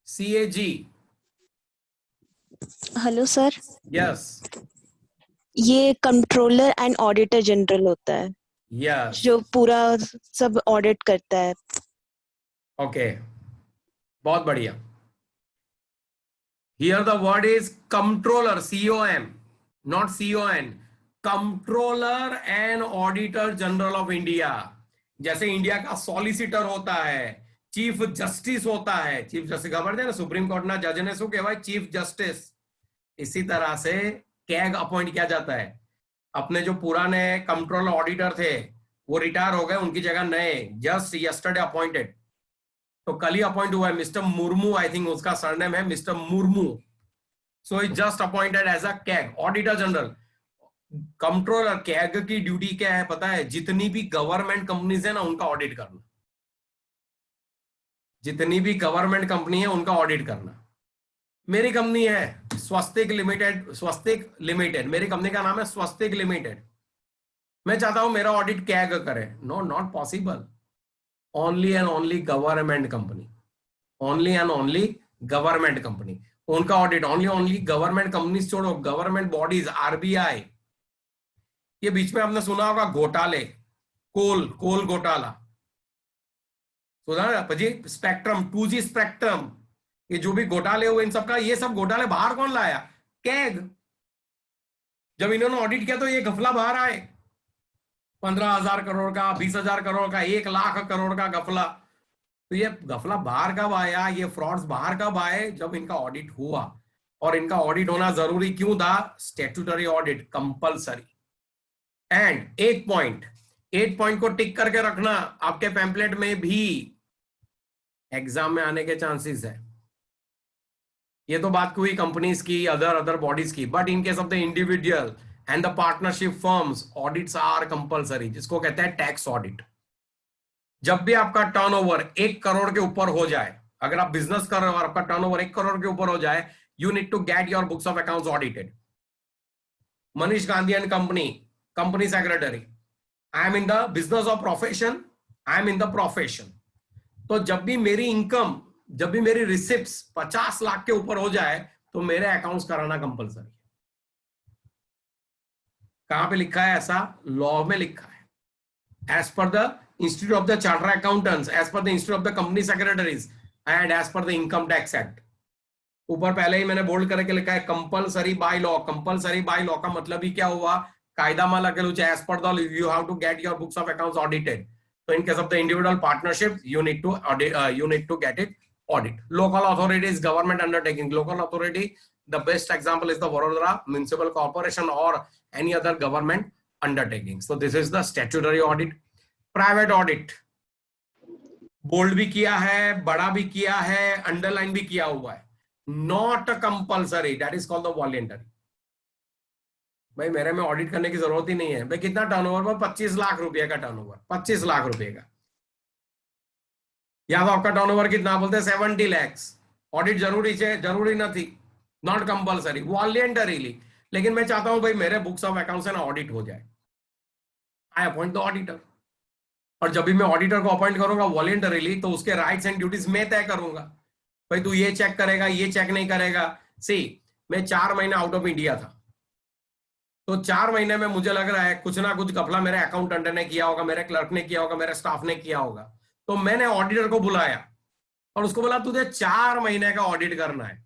CAG। Hello sir. Yes. ये controller and auditor general होता है, yes, जो पूरा सब ऑडिट करता है। ओके, बहुत बढ़िया। Here the word is controller, COM, not CON, controller and auditor general of India. जैसे इंडिया का सॉलिसिटर होता है, चीफ जस्टिस होता है, चीफ जस्टिस खबर है ना, सुप्रीम कोर्ट ना जज ने शू कहवाय चीफ जस्टिस। इसी तरह से कैग अपॉइंट किया जाता है। अपने जो पुराने कंट्रोलर ऑडिटर थे वो रिटायर हो गए, उनकी जगह नए जस्ट यस्टरडे अपॉइंटेड, तो कल ही अपॉइंट हुआ है मिस्टर मुर्मू, आई थिंक उसका सरनेम है mister Murmu. So is just appointed as a CAG auditor general. Controller CAG की ड्यूटी क्या है पता है? जितनी भी गवर्नमेंट कंपनीज है ना उनका ऑडिट करना, जितनी भी गवर्नमेंट कंपनी है उनका ऑडिट करना। मेरी कंपनी है स्वस्तिक लिमिटेड, स्वस्तिक लिमिटेड, मेरी कंपनी का नाम है स्वस्तिक लिमिटेड। मैं चाहता हूं मेरा ऑडिट कैग करे, no, not possible. Only and only government company, only and only government company, उनका ऑडिट। ओनली गवर्नमेंट कंपनीज छोड़ो, गवर्नमेंट बॉडीज, RBI। ये बीच में आपने सुना होगा घोटाले, कोल घोटाला सुना ना जी, स्पेक्ट्रम, 2G स्पेक्ट्रम, ये जो भी घोटाले हुए इन सब का, ये सब घोटाले बाहर कौन लाया? कैग। जब इन्होंने ऑडिट किया तो ये घपला बाहर आए, 15,000 करोड़ का, 20,000 करोड़ का, 1 लाख करोड़ का घपला। तो ये घपला बाहर कब आया, ये फ्रॉड्स बाहर कब आए? जब इनका ऑडिट हुआ। और इनका ऑडिट होना जरूरी क्यों था? Statutory audit compulsory. And 8 point को टिक करके रखना, आपके पैम्पलेट में भी एग्जाम में आने के चांसेस है। ये तो बात हुई कंपनीज की, अदर बॉडीज की, but in case of the individual and the partnership firms audits are compulsory, जिसको कहते हैं टैक्स ऑडिट। जब भी आपका टर्नओवर 1 करोड़ के ऊपर हो जाए, अगर आप बिजनेस कर रहे हो और आपका टर्नओवर 1 करोड़ के ऊपर हो जाए, you need to get your books of accounts audited. Manish Gandhi and company secretary, I am in the business of profession, I am in the profession. तो जब भी मेरी इनकम, जब भी मेरी रिसिप्ट्स 50 लाख के ऊपर हो जाए, तो मेरे अकाउंट्स कराना कंपलसरी। कहां पे लिखा है ऐसा? लॉ में लिखा है, as per the institute of the charter accountants, as per the institute of the company secretaries and as per the income tax act. ऊपर पहले ही मैंने बोल्ड करके लिखा है compulsory by law. Compulsory by law का मतलब ही क्या हुआ? कायदा माला के लूचे, as per the you have to get your books of accounts audited. So in case of the individual partnership, you need to audit, you need to get it audit. Local authority is government undertaking. Local authority, the best example is the Vadodara Municipal Corporation or any other government undertaking. So this is the statutory audit. Private audit, bold भी किया है, बड़ा भी किया है, underline भी किया हुआ है. Not compulsory. That is called the voluntary. भाई मेरे में ऑडिट करने की जरूरत ही नहीं है। भाई कितना टर्नओवर? 25 लाख रुपए का टर्नओवर, 25 लाख रुपए का। या तो आपका टर्नओवर कितना बोलते हैं? 70 lakhs। ऑडिट जरूरी नहीं थी, नॉट कंपलसरी, वॉलेंटरीली। लेकिन मैं चाहता हूं भाई मेरे बुक्स ऑफ अकाउंट्स है ना ऑडिट हो जाए, आई अपॉइंट द ऑडिटर। और जब भी मैं ऑडिटर को अपॉइंट करूंगा वॉलेंटरीली, तो उसके राइट्स एंड ड्यूटीज मैं तय करूंगा। भाई तू ये चेक करेगा, ये चेक नहीं करेगा। सी, मैं 4 महीने आउट ऑफ इंडिया था, तो 4 महीने में मुझे लग रहा है कुछ ना कुछ घपला मेरे अकाउंटेंट ने किया होगा, मेरे क्लर्क ने किया होगा, मेरे स्टाफ ने किया होगा। तो मैंने ऑडिटर को बुलाया और उसको बोला तुझे 4 महीने का ऑडिट करना है।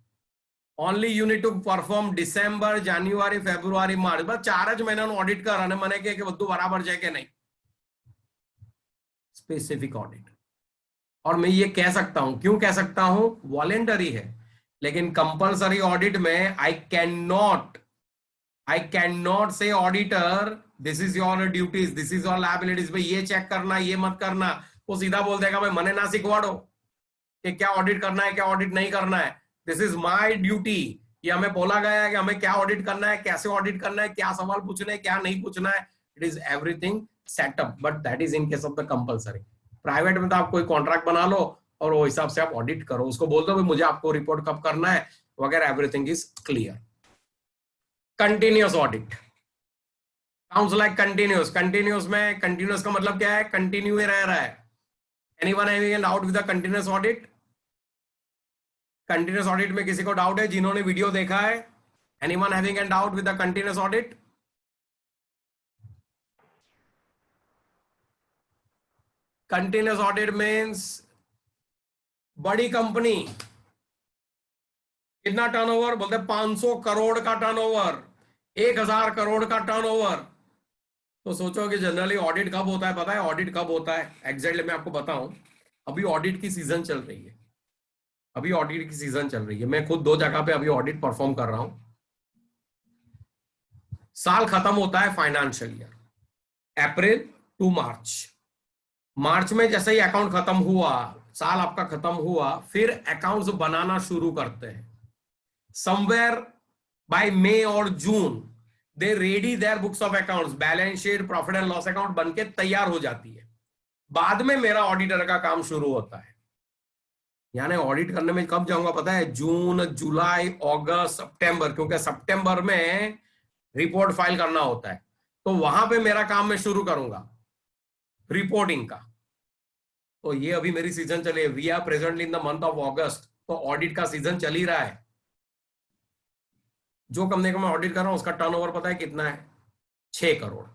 Only you need to perform December, January, February, March, बस 4 જ મહિનાનું ऑडिट कर। અને મને કે બધું બરાબર છે કે नहीं, स्पेसिफिक ऑडिट। और मैं ये कह सकता हूं, क्यों कह सकता हूं? वॉलेंटरी है। लेकिन कंपलसरी ऑडिट में आई कैन नॉट से auditor this is your duties, this is your liabilities, भाई ये चेक करना, ये मत करना। वो सीधा बोल देगा भाई मने ना सिखवाड़ो कि क्या ऑडिट करना है, क्या ऑडिट नहीं करना है। This is my duty. ये हमें बोला गया है कि हमें क्या ऑडिट करना है, कैसे ऑडिट करना है, क्या सवाल पूछना है, क्या नहीं पूछना है। It is everything setup, but that is in case of the compulsory. Private में तो आप कोई कॉन्ट्रैक्ट बना लो और वो हिसाब से आप ऑडिट करो, उसको बोल दो भाई मुझे आपको रिपोर्ट कब करना है वगैरह, everything is clear. Continuous audit sounds like continuous. Continuous में, कंटिन्यूअस का मतलब क्या है? कंटिन्यू ही रह रहा है। Anyone having an doubt with the continuous audit? Continuous audit में किसी को डाउट है? जिन्होंने वीडियो देखा है, anyone having an doubt with the continuous audit? Continuous audit means बड़ी कंपनी, कितना टर्नओवर, बोलते 500 करोड़ का टर्नओवर, 1000 करोड़ का टर्नओवर। तो सोचो कि जनरली ऑडिट कब होता है, पता है ऑडिट कब होता है एग्जैक्टली? मैं आपको बताऊं, अभी ऑडिट की सीजन चल रही है, अभी ऑडिट की सीजन चल रही है। मैं खुद 2 जगह पे अभी ऑडिट परफॉर्म कर रहा हूं। साल खत्म होता है फाइनेंशियल ईयर, अप्रैल टू मार्च। मार्च में जैसे ही अकाउंट खत्म हुआ, साल आपका खत्म हुआ, फिर अकाउंट्स बनाना शुरू करते हैं। समवेयर बाय मई और June they ready their books of accounts, balance sheet, profit and loss account बनके तैयार हो जाती है। बाद में मेरा ऑडिटर का काम शुरू होता है। यानी ऑडिट करने में कब जाऊंगा पता है? जून, जुलाई, अगस्त, सितंबर, क्योंकि सितंबर में रिपोर्ट फाइल करना होता है। तो वहां पे मेरा काम मैं शुरू करूंगा रिपोर्टिंग का। तो ये अभी मेरी सीजन चली है। We are presently in the month of August, तो ऑडिट का सीजन चल ही रहा है। जो कंपनी को मैं ऑडिट कर रहा हूं उसका टर्नओवर पता है कितना है? 6 करोड़।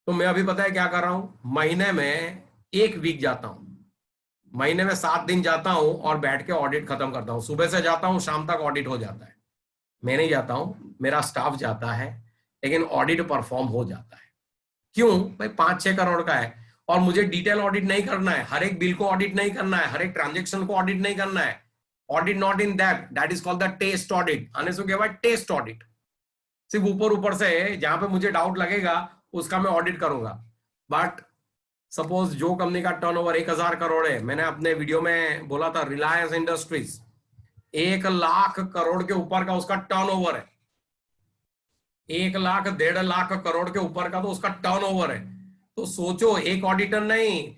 तो मैं अभी पता है क्या कर रहा हूं? महीने में 1 वीक जाता हूं, महीने में 7 दिन जाता हूं और बैठ के ऑडिट खत्म करता हूं। सुबह से जाता हूं, शाम तक ऑडिट हो जाता है। मैं नहीं जाता हूं, मेरा स्टाफ जाता है, लेकिन ऑडिट परफॉर्म हो जाता है। क्यों भाई? 5-6 करोड़ का है और मुझे डिटेल ऑडिट नहीं करना है, हर एक बिल को ऑडिट नहीं करना है, हर एक ट्रांजेक्शन को ऑडिट नहीं करना है। Audit not in that is called the test audit. आने से क्या भाई? Test audit. सिर्फ ऊपर ऊपर से जहां पे मुझे डाउट लगेगा उसका मैं ऑडिट करूंगा। बट सपोज जो कंपनी का टर्नओवर 1000 करोड़ है, मैंने अपने वीडियो में बोला था रिलायंस इंडस्ट्रीज 1 लाख करोड़ के ऊपर का उसका टर्नओवर है, 1 लाख 1.5 लाख करोड़ के ऊपर का तो उसका टर्नओवर है। तो सोचो, एक ऑडिटर नहीं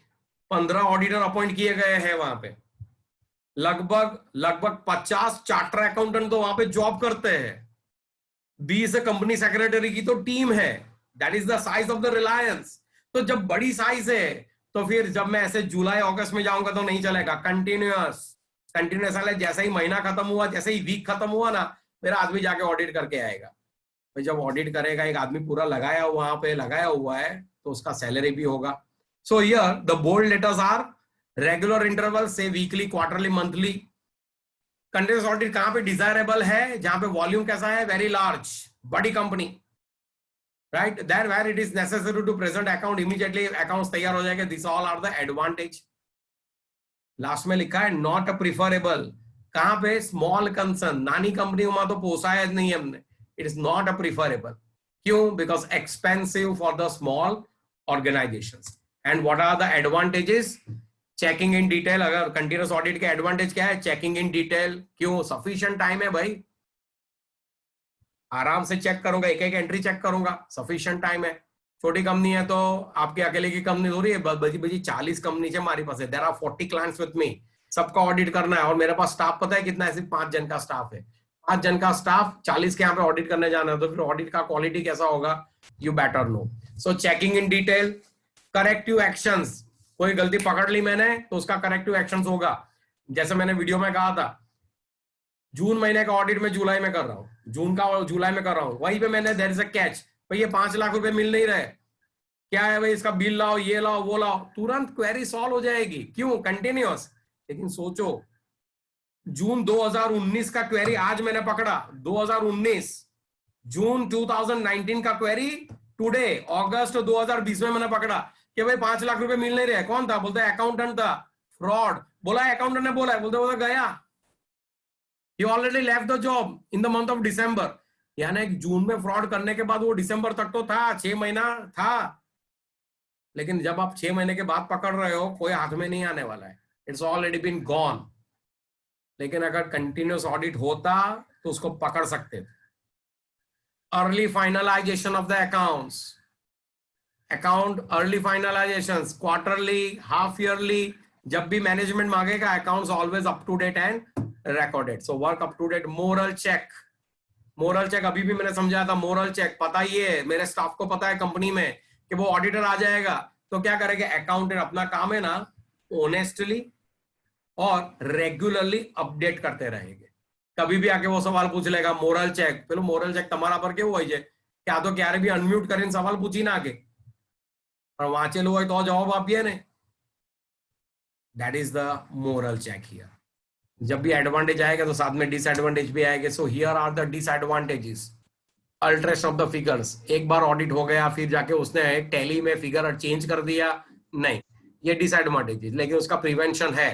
15 ऑडिटर अपॉइंट किए गए हैं वहां पे। लगभग 50 चार्टर अकाउंटेंट तो वहां पे जॉब करते हैं। 20 कंपनी सेक्रेटरी की तो टीम है। That is the size of the Reliance. तो जब बड़ी साइज है तो फिर जब मैं ऐसे जुलाई अगस्त में जाऊंगा तो नहीं चलेगा। कंटिन्यूअस जैसे ही महीना खत्म हुआ, जैसे ही वीक खत्म हुआ ना, मेरा आदमी जाके ऑडिट करके आएगा। तो जब ऑडिट करेगा, एक आदमी पूरा लगाया वहां पे लगाया हुआ है, तो उसका सैलरी भी होगा। So here the bold letters are regular interval से weekly, quarterly, monthly. Continuous audit कहां पे डिजायरेबल है? जहां पे वॉल्यूम कैसा है? वेरी लार्ज, बड़ी company, right? Then where it is necessary to present account immediately, accounts तैयार हो जाएंगे। This all are the advantage. Last में लिखा है नॉट प्रिफरेबल। कहां पे? स्मॉल कंसर्न, नानी कंपनी में तो पोसाया नहीं हमने। It is not preferable. क्यों? Because expensive for the small organisations. And what are the advantages? Checking in detail. अगर कंटिन्यूअस ऑडिट के एडवांटेज क्या है? Checking in detail. क्यों? सफिशिएंट टाइम है भाई, आराम से चेक करूंगा, एक एक एंट्री चेक करूंगा, सफिशिएंट टाइम है। छोटी कंपनी है तो आपकी अकेले की कंपनी हो रही है, बजी 40 कंपनी है हमारे पास है। There are 40 clients with me, सबका ऑडिट करना है। और मेरे पास स्टाफ पता है कितना है? सिर्फ 5 जन का स्टाफ है। 5 जन का स्टाफ, 40 के यहाँ पे ऑडिट करने जाना है, तो फिर ऑडिट का क्वालिटी कैसा होगा? You better know. So checking in detail, corrective actions. कोई गलती पकड़ ली मैंने तो उसका करेक्टिव एक्शंस होगा। जैसे मैंने वीडियो में कहा था, जून महीने का ऑडिट में जुलाई में कर रहा हूँ, जून का और जुलाई में कर रहा हूँ। वहीं पे मैंने देयर इज अ कैच, भाई ये 5 लाख रुपए मिल नहीं रहे, क्या है भाई? इसका बिल लाओ, ये लाओ, वो लाओ, तुरंत क्वेरी सॉल्व हो जाएगी। क्यों? कंटिन्यूअस। लेकिन सोचो, जून 2019 का क्वेरी आज मैंने पकड़ा, 2019, जून 2019 का क्वेरी टुडे अगस्त 2020 में मैंने पकड़ा कि भाई 5 लाख रुपए मिल नहीं रहे। कौन था? बोलते अकाउंटेंट था। फ्रॉड बोला, अकाउंटेंट ने बोला, बोलते गया, he already left the job in the month of December। यानी जून में फ्रॉड करने के बाद वो दिसंबर तक तो था, 6 महीना था। लेकिन जब आप 6 महीने के बाद पकड़ रहे हो, कोई हाथ में नहीं आने वाला है, इट्स ऑलरेडी बीन गॉन। लेकिन अगर कंटिन्यूअस ऑडिट होता तो उसको पकड़ सकते थे। Early finalisation of the accounts, account early finalisation, quarterly, half yearly, जब भी मैनेजमेंट मांगेगा, accounts always up to date and recorded, so work up to date। moral check अभी भी मैंने समझाया था। moral check पता ही है, मेरे स्टाफ को पता है कंपनी में कि वो ऑडिटर आ जाएगा तो क्या करेंगे? अकाउंटेंट अपना काम है ना, ऑनेस्टली और रेगुलरली अपडेट करते रहेंगे। कभी भी आके वो सवाल पूछ लेगा, मोरल चेक, पेलो मोरल चेक તમારા પર કેવું હોય છે કે આ તો ક્યારે બી અનમ્યુટ કરીને સવાલ પૂછી નાખે, પણ વાંચેલું હોય તો જવાબ આપીએ ને। That is the moral check here. जब भी एडवांटेज आएगा तो साथ में डिसएडवांटेज भी आएगा. So here are the disadvantages. Alteration of the figures. एक बार ऑडिट हो गया फिर जाके उसने टैली में फिगर चेंज कर दिया, नहीं, ये डिसएडवांटेजेस. लेकिन उसका प्रिवेंशन है.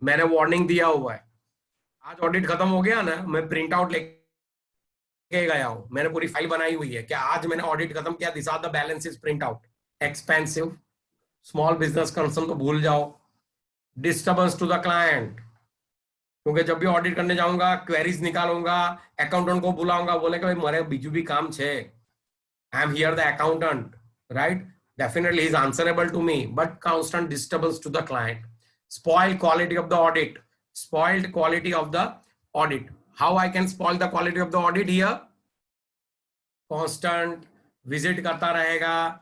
मैंने वार्निंग दिया हुआ है. आज ऑडिट खत्म हो गया ना, मैं प्रिंट आउट लेके गया हूं. मैंने पूरी फाइल बनाई हुई है कि आज मैंने ऑडिट खत्म किया. This are the balances print out. Expensive small business concern तो भूल जाओ. डिस्टर्बेंस टू द क्लाइंट, क्योंकि जब भी ऑडिट करने जाऊंगा क्वेरीज निकालूंगा, अकाउंटेंट को बुलाऊंगा, बोलेगा भाई मारे बीजू भी काम छे, I am here the accountant, right? Definitely he is answerable to me, but constant disturbance to the client. Spoil quality of the audit. Spoiled quality of the audit. How I can spoil the quality of the audit here? Constant visit करता रहेगा.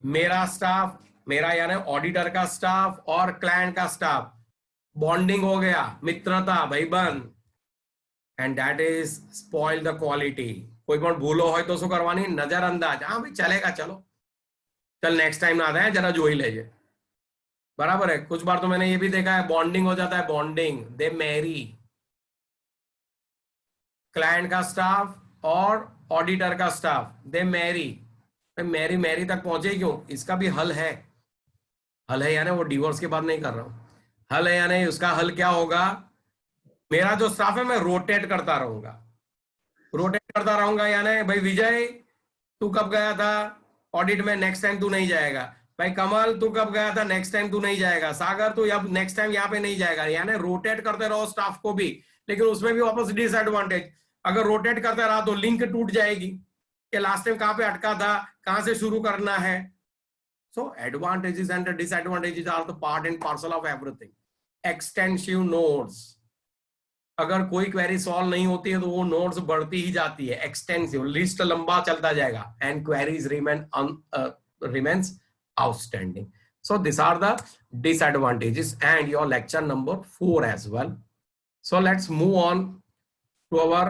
मेरा staff, मेरा यानी auditor का staff और client का staff, bonding हो गया, मित्रता, भाईबंध, and that is spoil the quality. कोई पण भूलो हो तो शू करवानी? नजरअंदाज. हाँ भाई चलेगा, चलो चल नेक्स्ट टाइम ना आए, जरा जो ही लेजे. बराबर है. कुछ बार तो मैंने ये भी देखा है, बॉन्डिंग हो जाता है. बॉन्डिंग, दे मैरी. क्लाइंट का स्टाफ और ऑडिटर का स्टाफ, दे मैरी. मैरी मैरी तक पहुंचे क्यों? इसका भी हल है. हल है यानी वो डिवोर्स की बात नहीं कर रहा हूं. हल है यानी उसका हल क्या होगा? मेरा जो स्टाफ है मैं रोटेट करता रहूंगा. रोटेट करता रहूंगा यानी भाई विजय तू कब गया था ऑडिट में, नेक्स्ट टाइम तू नहीं जाएगा. भाई कमल तू कब गया था, नेक्स्ट टाइम तू नहीं जाएगा. सागर तू अब नेक्स्ट टाइम यहाँ पे नहीं जाएगा. यानी रोटेट करते रहो स्टाफ को भी. लेकिन उसमें भी वापस डिसएडवांटेज. अगर रोटेट करते रहा तो लिंक टूट जाएगी कि लास्ट टाइम कहां पे अटका था, कहां से शुरू करना है. So advantages and the disadvantages are the part and parcel of everything. Extensive notes. अगर कोई क्वेरी सॉल्व नहीं होती है तो वो नोट्स बढ़ती ही जाती है. एक्सटेंसिव, लिस्ट लंबा चलता जाएगा. And queries remains outstanding. So these are the disadvantages and your lecture number 4 as well. So let's move on to our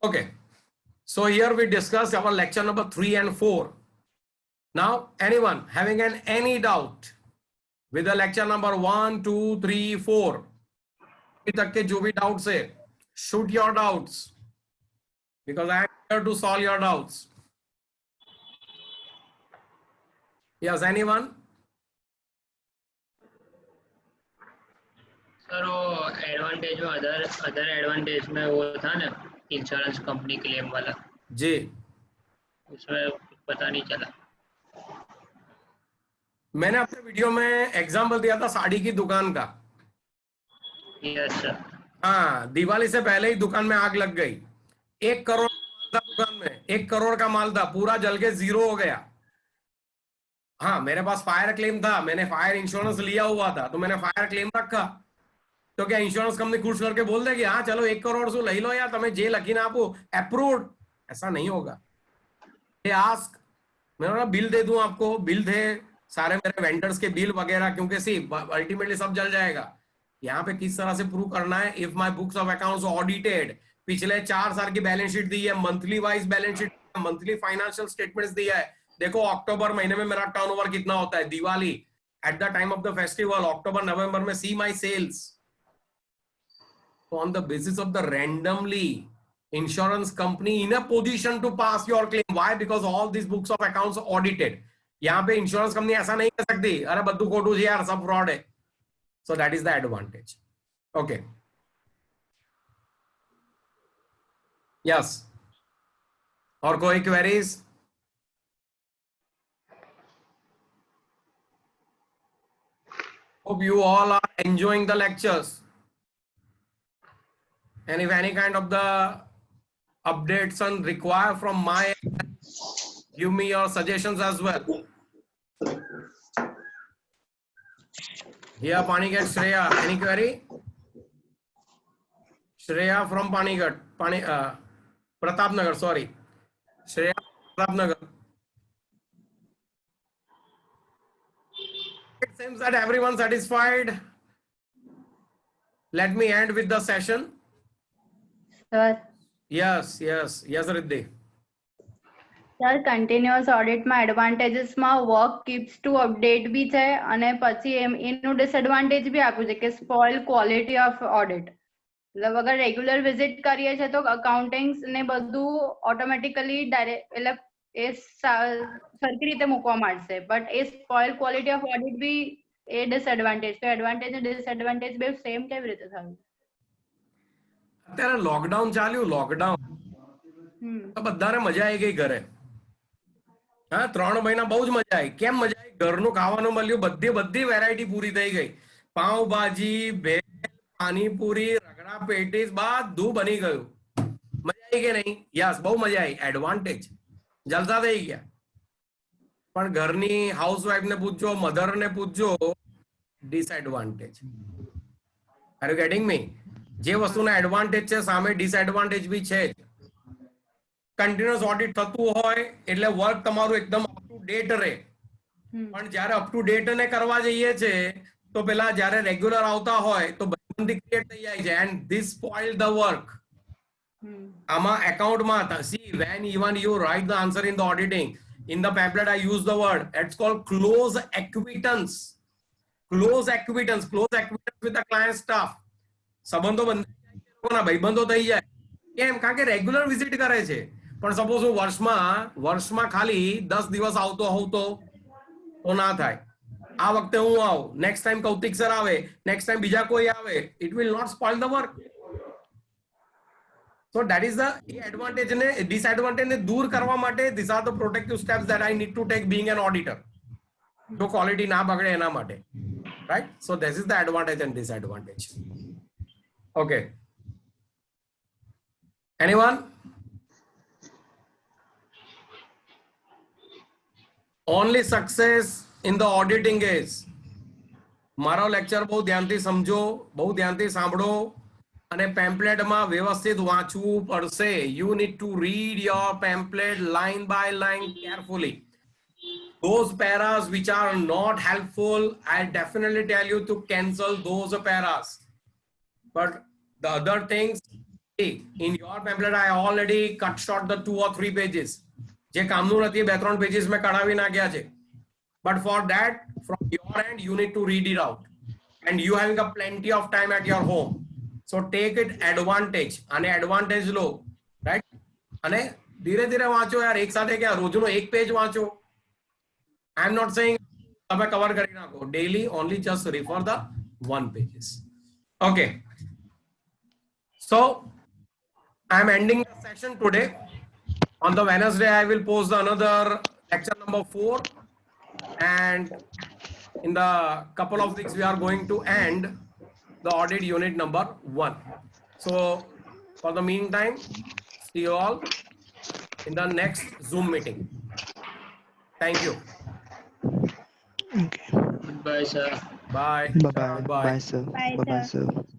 okay. So here we discussed our lecture number 3 and 4. Now, anyone having any doubt with the lecture number 1, 2, 3, 4, अभी तक के जो भी doubts है, shoot your doubts because I am here to solve your doubts. Yes, anyone? Sir वो advantage में other advantage में वो था ना, इंश्योरेंस कंपनी क्लेम वाला जी, उसमें पता नहीं चला. मैंने अपने वीडियो में एग्जांपल दिया था साड़ी की दुकान का. Yes sir. हाँ, दिवाली से पहले ही दुकान में आग लग गई. 1 करोड़ था दुकान में, 1 करोड़ का माल था, पूरा जल के जीरो हो गया. हाँ, मेरे पास फायर क्लेम था, मैंने फायर इंश्योरेंस लिया हुआ था, तो मैंने फायर क्लेम रखा. तो क्या इंश्योरेंस कंपनी खुश करके बोल देगी हाँ चलो 1 करोड़ से ले लो यार, तुम्हें जे लकी ना आपको अप्रूव्ड? ऐसा नहीं होगा. आस्क, मैं बिल दे दूं आपको, बिल थे सारे मेरे वेंडर्स के बिल वगैरह, क्योंकि सी अल्टीमेटली सब जल जाएगा. यहाँ पे किस तरह से प्रूव करना है? If my books of accounts audited, पिछले 4 साल की बैलेंस शीट दी है, monthly wise balance sheet, monthly financial statements दिया है. देखो अक्टूबर महीने में मेरा टर्नओवर कितना होता है, Diwali at the time of the festival, October November में see my sales. On the basis of the randomly insurance company in a position to pass your claim. Why? Because all these books of accounts are audited. यहाँ पे insurance company ऐसा नहीं कर सकती अरे बद्दू कोटू जी यार सब फ्रॉड है. So that is the advantage. Okay. Yes. और कोई queries? Hope you all are enjoying the lectures. And if any kind of the updates and require from my end, give me your suggestions as well. Here Panigat Shreya, any query? Shreya from Panigat, Pratapnagar, sorry. Shreya Pratapnagar. It seems that everyone satisfied. Let me end with the session. Sir, Yes, Riddhi. Sir continuous ઓડિટમાં એડવાન્ટેજીસમાં work keeps to update be છે અને પછી એનું disadvantage બી આપ્યું છે કે spoil quality of audit. मतलब अगर रेगुलर विजिट करिए छे तो अकाउंटिंग्स ने બધું ઓટોમેટિકલી ડાયરેક્ટ એટલે એ સરખી રીતે મૂકવામાં આવશે but a spoil quality of audit be a disadvantage તો એડવાન્ટેજ અને ડિસએડવાન્ટેજ બે સેમ કેવી રીતે થયું? અત્યારે લોકડાઉન ચાલ્યું, લોકડાઉન તો બધાને મજા આવી ગઈ ઘરે. હા, 3 મહિના બહુ જ મજા આવી. કેમ મજા આવી? ઘરનું ખાવાનું મળ્યું, બધી વેરાયટી પૂરી થઈ ગઈ. પાવભાજી, ભેળ, પાણીપુરી, રગડા પેટીસ બધું બની ગયું. મજા આવી કે નહીં? યસ, બહુ મજા આવી. એડવાન્ટેજ જલસા થઈ ગયા. પણ ઘરની હાઉસવાઈફ ને પૂછજો, મધર ને પૂછજો, ડિસએડવાન્ટેજ. આર યુ ગેટિંગ મી? જે વસ્તુના એડવાન્ટેજ છે સામે ડિસએડવાન્ટેજ બી છે જ. કન્ટિન્યુઅસ ઓડિટ થતું હોય એટલે વર્ક તમારું એકદમ અપ ટુ ડેટ રહે. પણ જ્યારે અપ ટુ ડેટ ને કરવા જઈએ છે તો પેલા જ્યારે રેગ્યુલર આવતા હોય તો બંધી ક્રિએટ થઈ જાય છે and this spoil the work. આમાં એકાઉન્ટમાં see when even you write the answer in the auditing in the pamphlet I use the word, it's called close acquittance. Close acquittance with the client staff. સંબંધો બંધાઈ ભાઈબંધો થઈ જાય. કેમ? કારણ કે રેગ્યુલર વિઝિટ કરે છે. પણ સપોઝ હું વર્ષમાં ખાલી 10 દિવસ આવતો હોઉં તો ના થાય. આ વખતે હું આવું, નેક્સ્ટ ટાઈમ કૌતિક સર આવે, નેક્સ્ટ ટાઈમ બીજા કોઈ આવે, it will not spoil the work. So that is the advantage ne disadvantage ne dur karwa mate these are the protective steps that I need to take being an auditor. So quality na bagde ena mate, right? So this is the advantage and disadvantage. Okay. Anyone? Only success in the auditing is મારો lecture બહુ ધ્યાનથી સમજો, બહુ ધ્યાનથી સાંભળો અને પેમ્પલેટમાં વ્યવસ્થિત વાંચવું પડશે. You need to read your pamphlet line by line carefully. Those paras which are not helpful, I definitely tell you to cancel those paras. But the other things, in your pamphlet I already cut short the 2 or 3 pages. જે કામનું નથી 2-3 pages મેં કઢાવી નાખ્યા છે. But for that, from your end, you need to read it out. And you having a plenty of time at your home. So take it advantage. અને advantage લો, right? અને ધીરે ધીરે વાંચો યાર, એક સાથે ક્યાં રોજનો 1 પેજ વાંચો. I am not saying તમે કવર કરી નાખો. Daily only just refer the 1 pages. Okay. So I am ending the session today. On the Wednesday, I will post another lecture number 4. And in the couple of weeks, we are going to end the audit unit number 1. So for the meantime, see you all in the next Zoom meeting. Thank you. Okay. Goodbye, sir. Bye. Bye bye. Bye. Bye sir. Bye, Bye bye sir. sir.